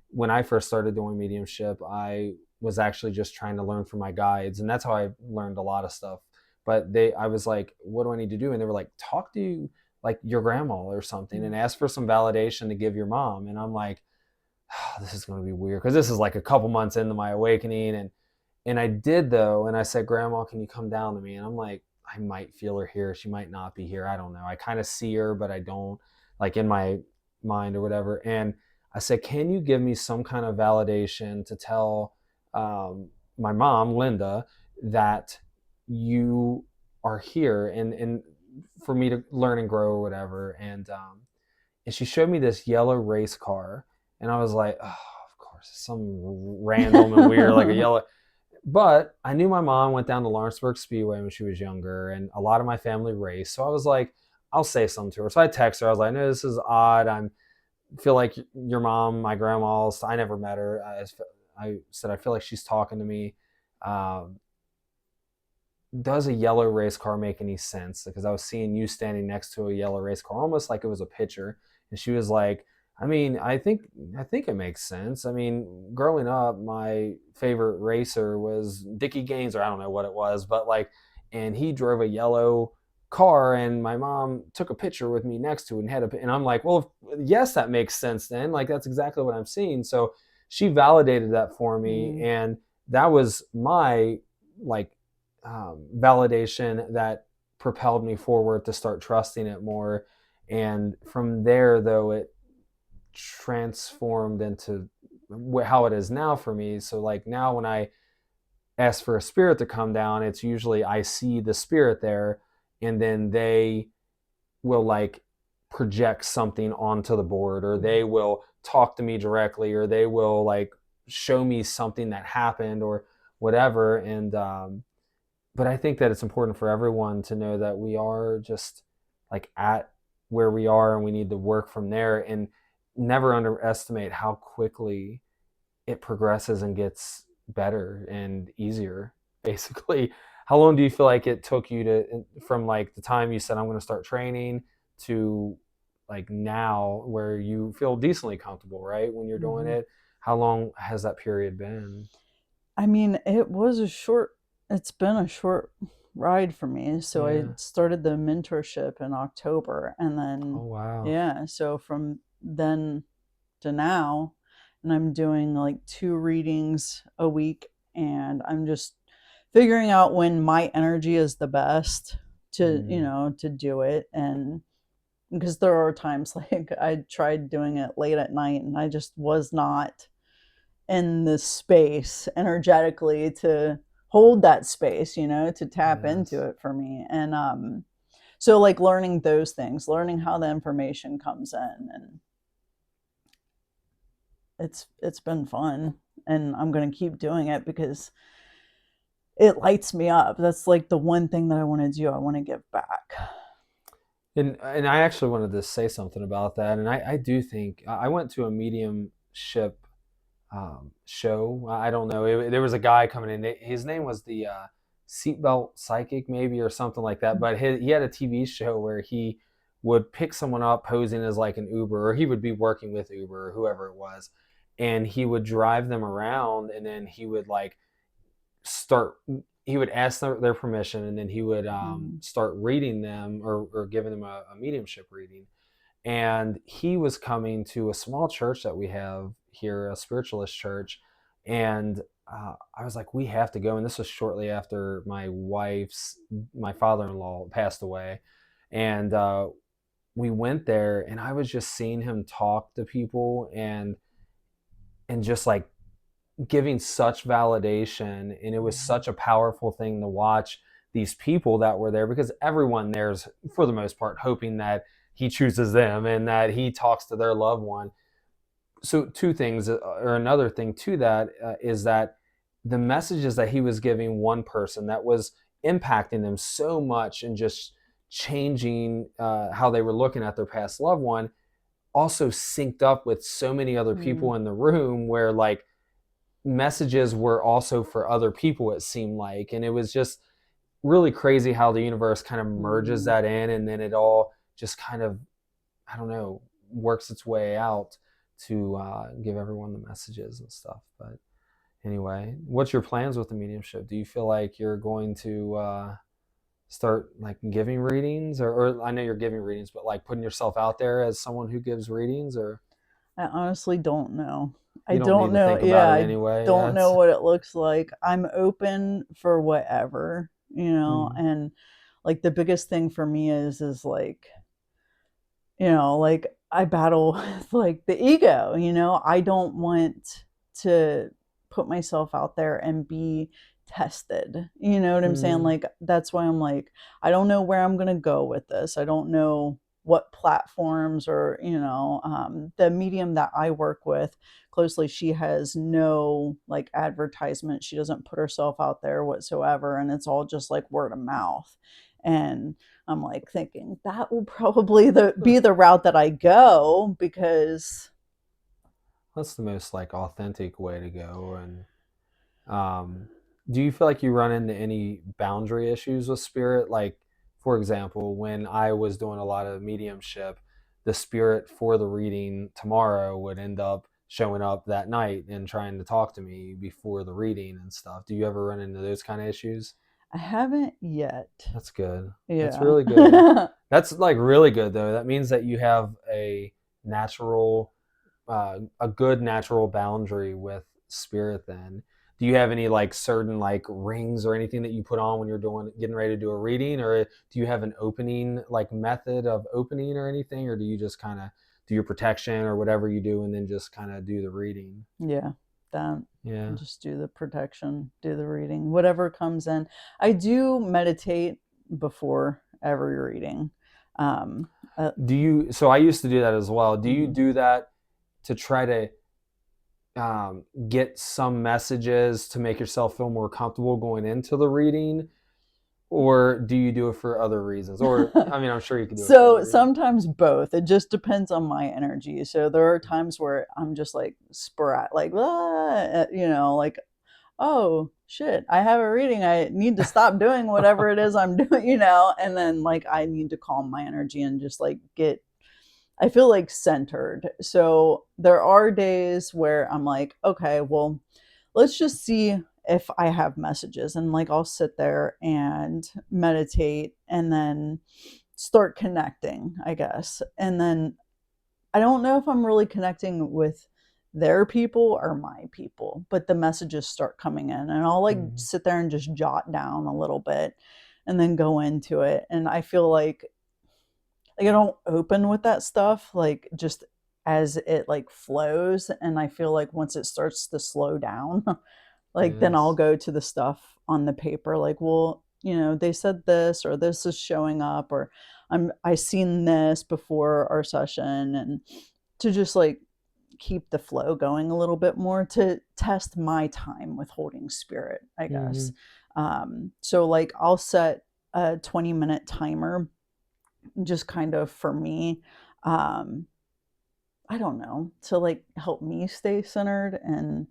when I first started doing mediumship, I was actually just trying to learn from my guides, and that's how I learned a lot of stuff. But I was like, what do I need to do? And they were like, talk to like your grandma or something, and Mhm. ask for some validation to give your mom. And I'm like, oh, this is going to be weird because this is like a couple months into my awakening, and I did though, and I said, Grandma, can you come down to me? And I'm like, I might feel her here. She might not be here. I don't know. I kind of see her, but I don't, like in my mind or whatever. And I said, can you give me some kind of validation to tell my mom, Linda, that you are here and for me to learn and grow or whatever. And she showed me this yellow race car, and I was like, oh, of course, some random and weird like a yellow. But I knew my mom went down to Lawrenceburg Speedway when she was younger, and a lot of my family raced. So I was like, I'll say something to her. So I text her. I was like, no, this is odd. I feel like your mom, my grandma's. I never met her. I said I feel like she's talking to me. Um, does a yellow race car make any sense? Because I was seeing you standing next to a yellow race car, almost like it was a picture. And she was like, I mean, I think it makes sense. I mean, growing up, my favorite racer was Dickie Gaines, or I don't know what it was, but like, and he drove a yellow car, and my mom took a picture with me next to it and and I'm like, well, yes, that makes sense then. Like, that's exactly what I'm seeing. So she validated that for me, Mm. and that was my like validation that propelled me forward to start trusting it more. And from there, though, it transformed into how it is now for me. So, like now, when I ask for a spirit to come down, it's usually I see the spirit there, and then they will like project something onto the board, or they will talk to me directly, or they will like show me something that happened or whatever. And but I think that it's important for everyone to know that we are just like at where we are, and we need to work from there, and never underestimate how quickly it progresses and gets better and easier. Basically, how long do you feel like it took you to from like the time you said I'm going to start training to like now where you feel decently comfortable, right? When you're doing Mhm. it, how long has that period been? I mean, it's been a short ride for me. So I Yeah. started the mentorship in October, and then, Oh wow. yeah, so from then to now, and I'm doing like 2 readings a week, and I'm just figuring out when my energy is the best to, Mm. to do it. And because there are times like I tried doing it late at night and I just was not in the space energetically to hold that space, to tap into Yes. it for me. And so like learning those things, learning how the information comes in, and it's been fun, and I'm going to keep doing it because it lights me up. That's like the one thing that I want to do. I want to give back. And I actually wanted to say something about that. And I do think I went to a mediumship show. I don't know. There was a guy coming in. His name was the Seatbelt Psychic, maybe, or something like that. But he had a TV show where he would pick someone up posing as like an Uber, or he would be working with Uber or whoever it was, and he would drive them around, and then he would like start. He would ask their permission, and then he would Mm. start reading them or giving them a mediumship reading. And he was coming to a small church that we have here, a spiritualist church. And I was like, we have to go. And this was shortly after my father-in-law passed away. And we went there, and I was just seeing him talk to people and just like giving such validation. And it was such a powerful thing to watch these people that were there, because everyone there's, for the most part, hoping that he chooses them and that he talks to their loved one. So two things, or another thing to that, is that the messages that he was giving one person, that was impacting them so much and just changing how they were looking at their past loved one, also synced up with so many other Mm. people in the room, where like messages were also for other people, it seemed like. And it was just really crazy how the universe kind of merges Mm. that in, and then it all just kind of, I don't know, works its way out to give everyone the messages and stuff. But anyway, what's your plans with the mediumship? Do you feel like you're going to start like giving readings, or I know you're giving readings, but like putting yourself out there as someone who gives readings? Or I honestly don't know. I you don't need don't to know. think Yeah, about it I anyway? don't know That's what it looks like. I'm open for whatever, mm, and like the biggest thing for me is like, like I battle with like the ego, I don't want to put myself out there and be tested. You know what I'm saying? mm, Like that's why I'm like, I don't know where I'm gonna go with this. I don't know what platforms, or the medium that I work with closely, she has no like advertisement. She doesn't put herself out there whatsoever, and it's all just like word of mouth. And I'm like thinking that will probably be the route that I go, because that's the most like authentic way to go. And Um, do you feel like you run into any boundary issues with spirit? Like, for example, when I was doing a lot of mediumship, the spirit for the reading tomorrow would end up showing up that night and trying to talk to me before the reading and stuff. Do you ever run into those kind of issues? I haven't yet. That's good. That's Yeah. really good. That's like really good though. That means that you have natural, a good natural boundary with spirit. Then, do you have any like certain like rings or anything that you put on when you're getting ready to do a reading, or do you have an opening like method of opening or anything, or do you just kind of do your protection or whatever you do and then just kind of do the reading? Yeah, that. Yeah. Just do the protection, do the reading, whatever comes in. I do meditate before every reading. Um, uh, Do you? So I used to do that as well. Do you mhm. do that to try to get some messages to make yourself feel more comfortable going into the reading, or do you do it for other reasons? Or I mean, I'm sure you can do it for other So reasons. sometimes both. It just depends on my energy. So there are times where I'm just like sporadic, like, like, oh shit, I have a reading. I need to stop doing whatever it is I'm doing, and then like I need to calm my energy and just like I feel like centered. So there are days where I'm like, okay, well, let's just see if I have messages. And like I'll sit there and meditate and then start connecting, I guess. And then I don't know if I'm really connecting with their people or my people, but the messages start coming in, and I'll like Mhm. sit there and just jot down a little bit and then go into it. And I feel like like I don't open with that stuff like just as it like flows, and I feel like once it starts to slow down, like then I'll Yes. go to the stuff on the paper like, well, they said this, or this is showing up, or I seen this before our session, and to just like keep the flow going a little bit more, to test my time with holding spirit, I guess. Hmm. So like I'll set a 20-minute timer, just kind of for me. Um, I don't know, to like help me stay centered and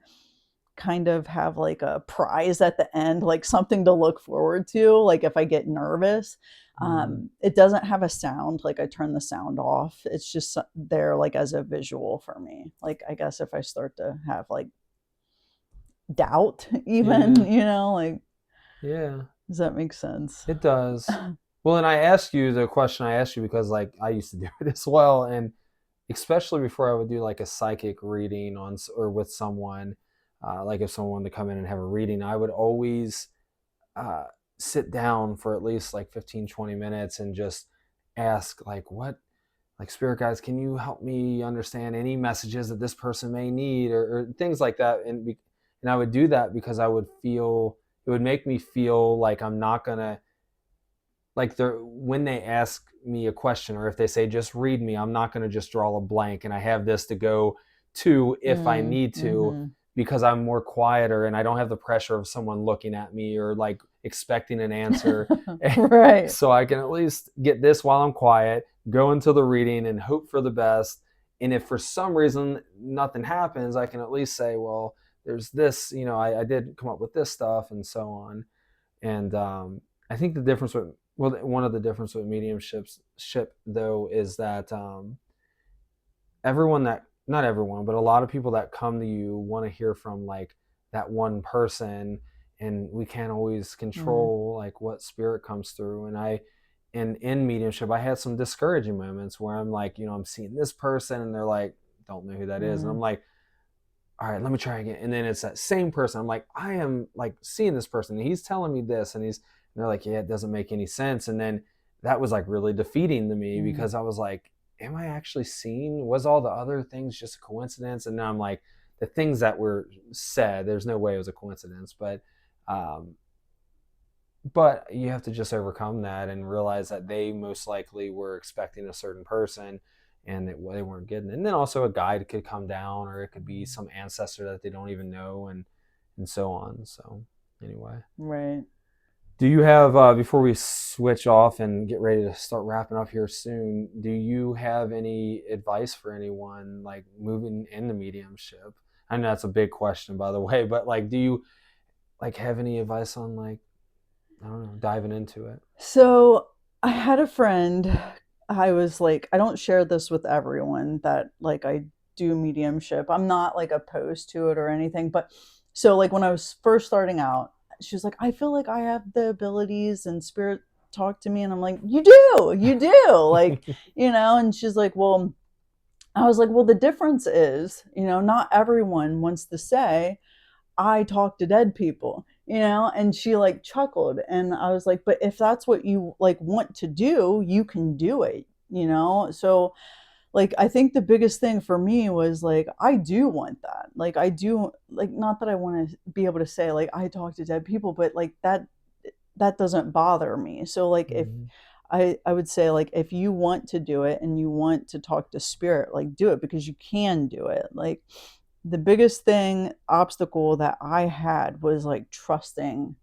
kind of have like a prize at the end, like something to look forward to. Like if I get nervous, Hmm. it doesn't have a sound. Like I turn the sound off. It's just there like as a visual for me. Like I guess if I start to have like doubt, even, Yeah. like, Yeah. does that make sense? It does. Well, and I asked you the question I asked you because like I used to do it as well, and especially before I would do like a psychic reading or with someone, like if someone wanted to come in and have a reading, I would always uh, sit down for at least like 15, 20 minutes and just ask like what, like, spirit guides, can you help me understand any messages that this person may need, or things like that. And I would do that because I would feel, it would make me feel like I'm not gonna, like, they're, when they ask me a question, or if they say just read me, I'm not going to just draw a blank and I have this to go to if I Mm, need to, mm-hmm. because I'm more quieter and I don't have the pressure of someone looking at me or like expecting an answer. Right. So I can at least get this while I'm quiet, go into the reading and hope for the best. And if for some reason nothing happens, I can at least say, well, there's this, I did come up with this stuff and so on. And I think the difference with, well, one of the difference with mediumship though is that everyone that, not everyone, but a lot of people that come to you want to hear from like that one person, and we can't always Mm, control like what spirit comes through. And in mediumship, I had some discouraging moments where I'm like, I'm seeing this person and they're like, don't know who that is, and I'm mm, like, all right, let me try again. And then it's that same person. I'm like, I am like seeing this person. And he's telling me this, and they're like, yeah, it doesn't make any sense. And then that was like really defeating to me mm. because I was like, am I actually seeing? Was all the other things just a coincidence? And now I'm like, the things that were said, there's no way it was a coincidence. Um, but you have to just overcome that and realize that they most likely were expecting a certain person and they weren't getting it. And then also a guide could come down, or it could be some ancestor that they don't even know, and so on. So anyway, Right. do you have, before we switch off and get ready to start wrapping up here soon, do you have any advice for anyone like moving into mediumship? I know that's a big question, by the way, but like, do you like have any advice on like, I don't know, diving into it? So I had a friend. I was like, I don't share this with everyone that like I do mediumship. I'm not like opposed to it or anything. But so like when I was first starting out, she was like, I feel like I have the abilities and spirit talk to me. And I'm like, you do. Like, and she's like, well, I was like, well, the difference is, not everyone wants to say, I talk to dead people, and she like chuckled, and I was like, but if that's what you like want to do, you can do it. So like I think the biggest thing for me was like I do want that. Like I do, like, not that I want to be able to say like I talk to dead people, but like that doesn't bother me. So like if Mm-hmm. I would say like if you want to do it and you want to talk to spirit, like do it, because you can do it. Like the biggest thing obstacle that I had was like trusting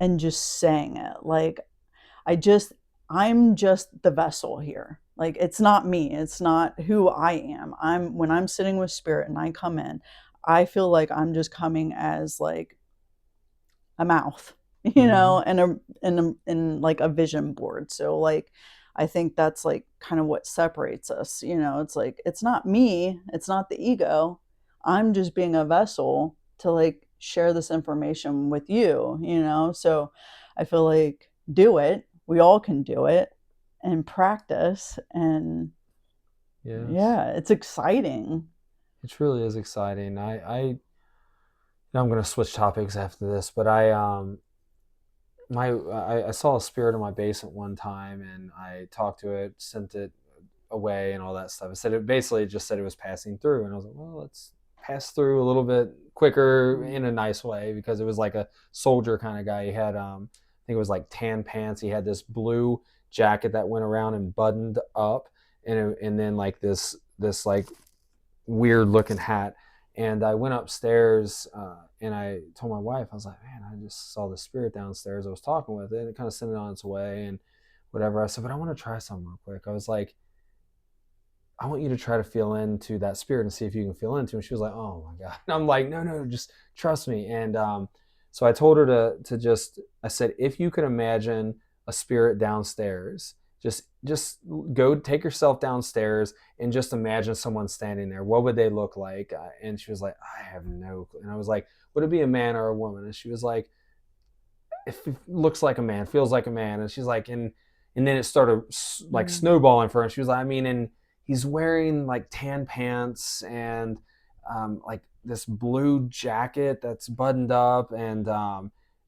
and just saying it. Like I just I'm just the vessel here. Like it's not me. It's not who I am. When I'm sitting with spirit and I come in, I feel like I'm just coming as like a mouth, Mm-hmm. and like a vision board. So like I think that's like kind of what separates us. It's like it's not me, it's not the ego. I'm just being a vessel to like share this information with you. So I feel like do it. We all can do it and practice, and Yes, yeah, it's exciting. it truly is exciting. I'm going to switch topics after this, but I saw a spirit in my basement one time, and I talked to it, sent it away, and all that stuff. It said it basically just said it was passing through, and I was like, well, let's pass through a little bit quicker Mm. in a nice way, because it was like a soldier kind of guy. He had I think it was like tan pants. He had this blue jacket that went around and buttoned up, and then like this like weird looking hat. And I went upstairs, and I told my wife, I was like, man, I just saw the spirit downstairs. I was talking with it, and it kind of sent it on its way and whatever. I said, but I want to try something real quick. I was like, I want you to try to feel into that spirit and see if you can feel into it. And she was like, oh my God. And I'm like, no, just trust me. And so I told her to just, I said, if you could imagine a spirit downstairs, just go take yourself downstairs and just imagine someone standing there. What would they look like? And she was like, I have no clue. And I was like, would it be a man or a woman? And she was like, it looks like a man, feels like a man. And she's like, and then it started like Mm. snowballing for her. And she was like, I mean, and he's wearing like tan pants and like this blue jacket that's buttoned up. And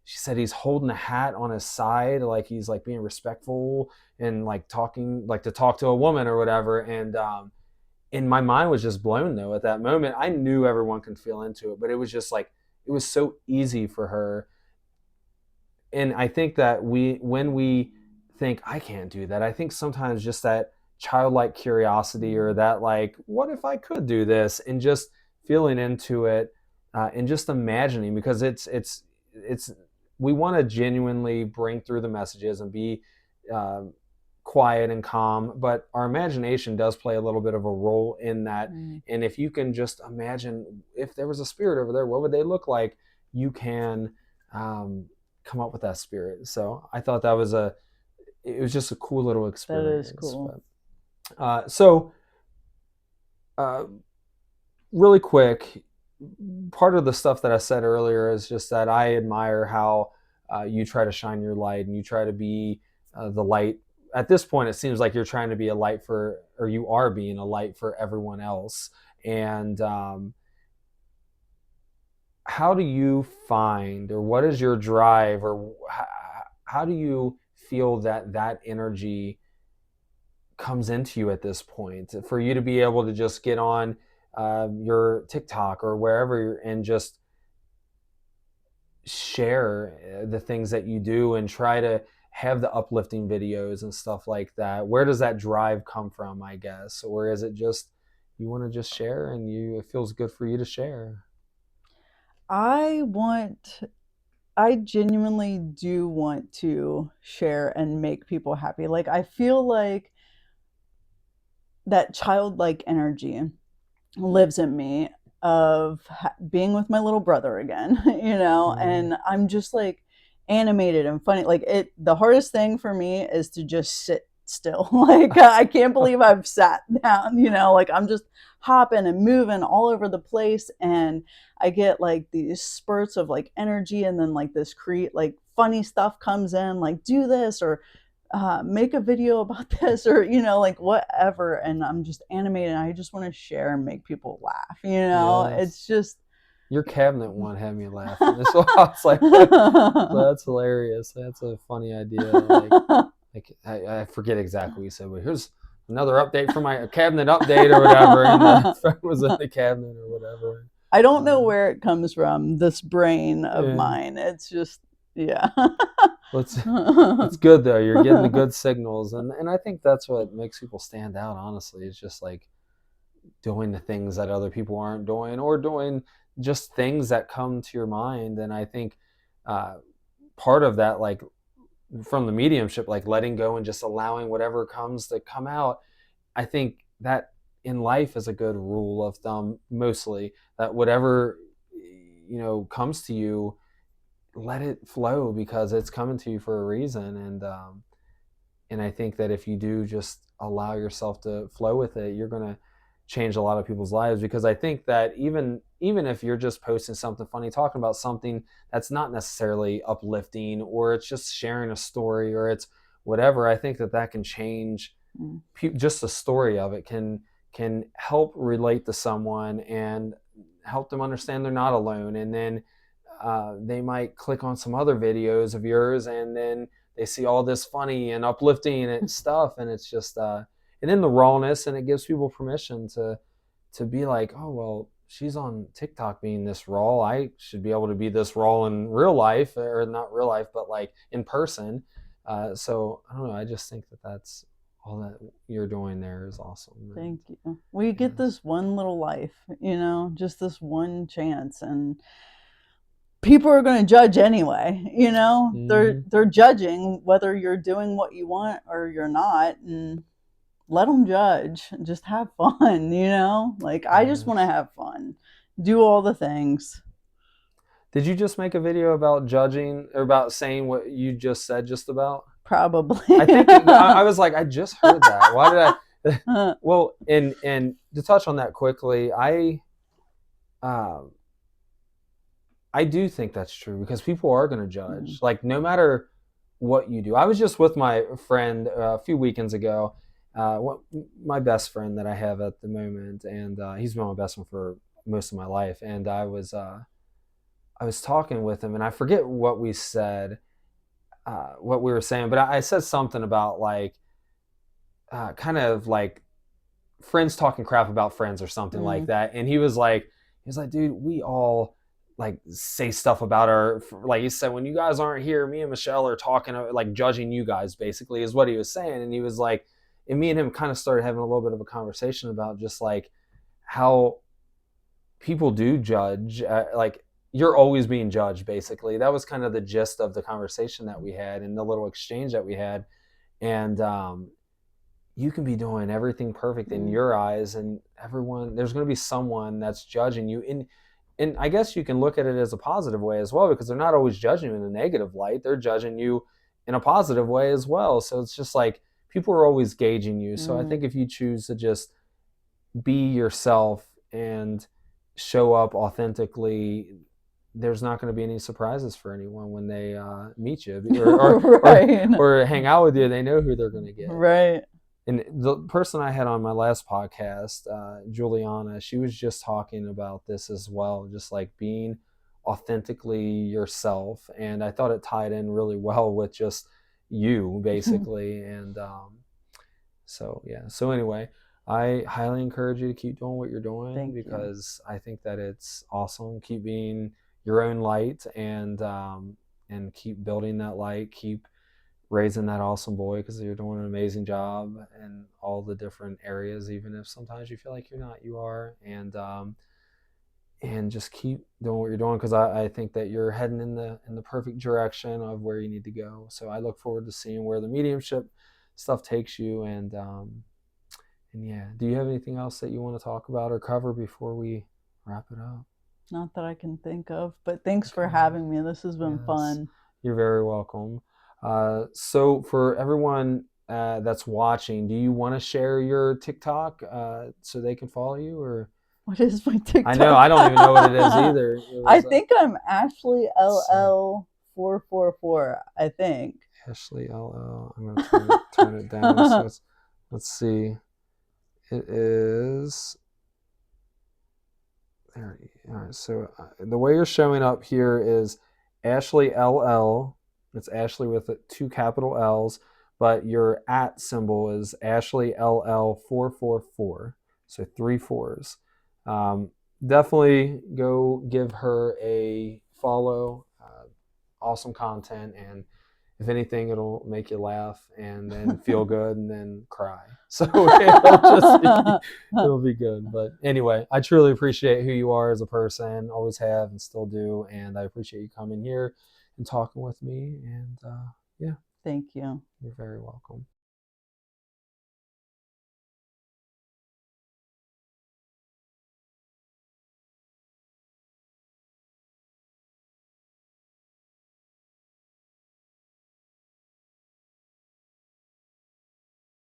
she said he's holding a hat on his side, like he's like being respectful and like talking, like to talk to a woman or whatever. And my mind was just blown though at that moment. I knew everyone can feel into it, but it was just like, it was so easy for her. And I think that when we think I can't do that, I think sometimes just that childlike curiosity, or that like, what if I could do this, and just feeling into it, and just imagining, because it's we want to genuinely bring through the messages and be uh, quiet and calm, but our imagination does play a little bit of a role in that. Mm. And if you can just imagine if there was a spirit over there, what would they look like? You can um, come up with that spirit. So I thought it was just a cool little That is experience. cool. But, uh, really quick, part of the stuff that I said earlier is just that I admire how you try to shine your light, and you try to be the light. At this point, it seems like you're trying to be a light for, or you are being a light for everyone else. And how do you find, or what is your drive, or how do you feel that that energy comes into you at this point, for you to be able to just get on your TikTok or wherever and just share the things that you do and try to have the uplifting videos and stuff like that? Where does that drive come from, I guess? Or is it just you want to just share, and it feels good for you to share? I want I genuinely do want to share and make people happy. Like I feel like that childlike energy lives in me of being with my little brother again, Mm. and I'm just like animated and funny. Like the hardest thing for me is to just sit still. Like I can't believe I've sat down, like I'm just hopping and moving all over the place, and I get like these spurts of like energy, and then like this create like funny stuff comes in, like do this or make a video about this, or like whatever, and I'm just animated and I just want to share and make people laugh. Yes. It's just Your cabinet one had me laughing. This was I was like, that's hilarious. That's a funny idea. Like I forget exactly what you said, but here's another update from my cabinet update or whatever, and the phone was in the cabinet or whatever. I don't know Um, where it comes from, this brain of yeah. mine. It's just, yeah. Well, it's good though. You're getting the good signals, and I think that's what makes people stand out. Honestly, it's just like doing the things that other people aren't doing, or doing just things that come to your mind. And I think uh, part of that, like from the mediumship, like letting go and just allowing whatever comes to come out. I think that in life is a good rule of thumb, mostly, that whatever comes to you, let it flow, because it's coming to you for a reason. And I think that if you do just allow yourself to flow with it, you're going to change a lot of people's lives. Because I think that even if you're just posting something funny, talking about something that's not necessarily uplifting, or it's just sharing a story, or it's whatever, I think that that can change. Mm. Just the story of it can help relate to someone and help them understand they're not alone. And then they might click on some other videos of yours, and then they see all this funny and uplifting and stuff, and it's just and then the rawness, and it gives people permission to be like, oh well, she's on TikTok being this raw, I should be able to be this raw in real life, or not real life, but like in person. So I don't know, I just think that that's all that you're doing there is awesome. Thank you. We get this one little life, just this one chance, and people are going to judge anyway. They're judging whether you're doing what you want or you're not, and let them judge. Just have fun. Like, I just want to have fun, do all the things. Did you just make a video about judging, or about saying what you just said just about? Probably. I think I was like, I just heard that. Why did I? Well, and to touch on that quickly, I do think that's true, because people are going to judge. Mm-hmm. Like, no matter what you do. I was just with my friend a few weekends ago, my best friend that I have at the moment, and he's been my best friend for most of my life. And I was talking with him, and I forget what we said, what we were saying, but I said something about like, kind of like friends talking crap about friends or something like that. And he was like, dude, we all like say stuff about our, like he said, when you guys aren't here, me and Michelle are talking, like judging you guys, basically, is what he was saying. And he was like, and me and him kind of started having a little bit of a conversation about just like how people do judge, like you're always being judged, basically. That was kind of the gist of the conversation that we had and the little exchange that we had. And you can be doing everything perfect in your eyes, and there's going to be someone that's judging you. And I guess you can look at it as a positive way as well, because they're not always judging you in a negative light. They're judging you in a positive way as well. So it's just like, people are always gauging you. So I think if you choose to just be yourself and show up authentically, there's not going to be any surprises for anyone when they meet you or hang out with you. They know who they're going to get. Right. And the person I had on my last podcast, Juliana, she was just talking about this as well, just like being authentically yourself. And I thought it tied in really well with just you, basically. And so anyway, I highly encourage you to keep doing what you're doing, because I think that it's awesome. Keep being your own light, and keep building that light, keep raising that awesome boy, because you're doing an amazing job in all the different areas, even if sometimes you feel like you're not, you are. And just keep doing what you're doing, because I think that you're heading in the perfect direction of where you need to go. So I look forward to seeing where the mediumship stuff takes you. And yeah, do you have anything else that you want to talk about or cover before we wrap it up? Not that I can think of, but thanks for having me. This has been fun. You're very welcome. So for everyone that's watching, do you want to share your TikTok so they can follow you? Or what is my TikTok? I know, I don't even know what it is either. I think I'm Ashley LL444. I think Ashley LL. I'm gonna turn it down. So let's see. It is. There. All right. So the way you're showing up here is Ashley LL. It's Ashley with 2 capital L's, but your @ symbol is Ashley LL444. So 3 4s. Definitely go give her a follow. Awesome content, and if anything, it'll make you laugh and then feel good and then cry. So it'll be good. But anyway, I truly appreciate who you are as a person, always have and still do. And I appreciate you coming here and talking with me. And yeah. Thank you. You're very welcome.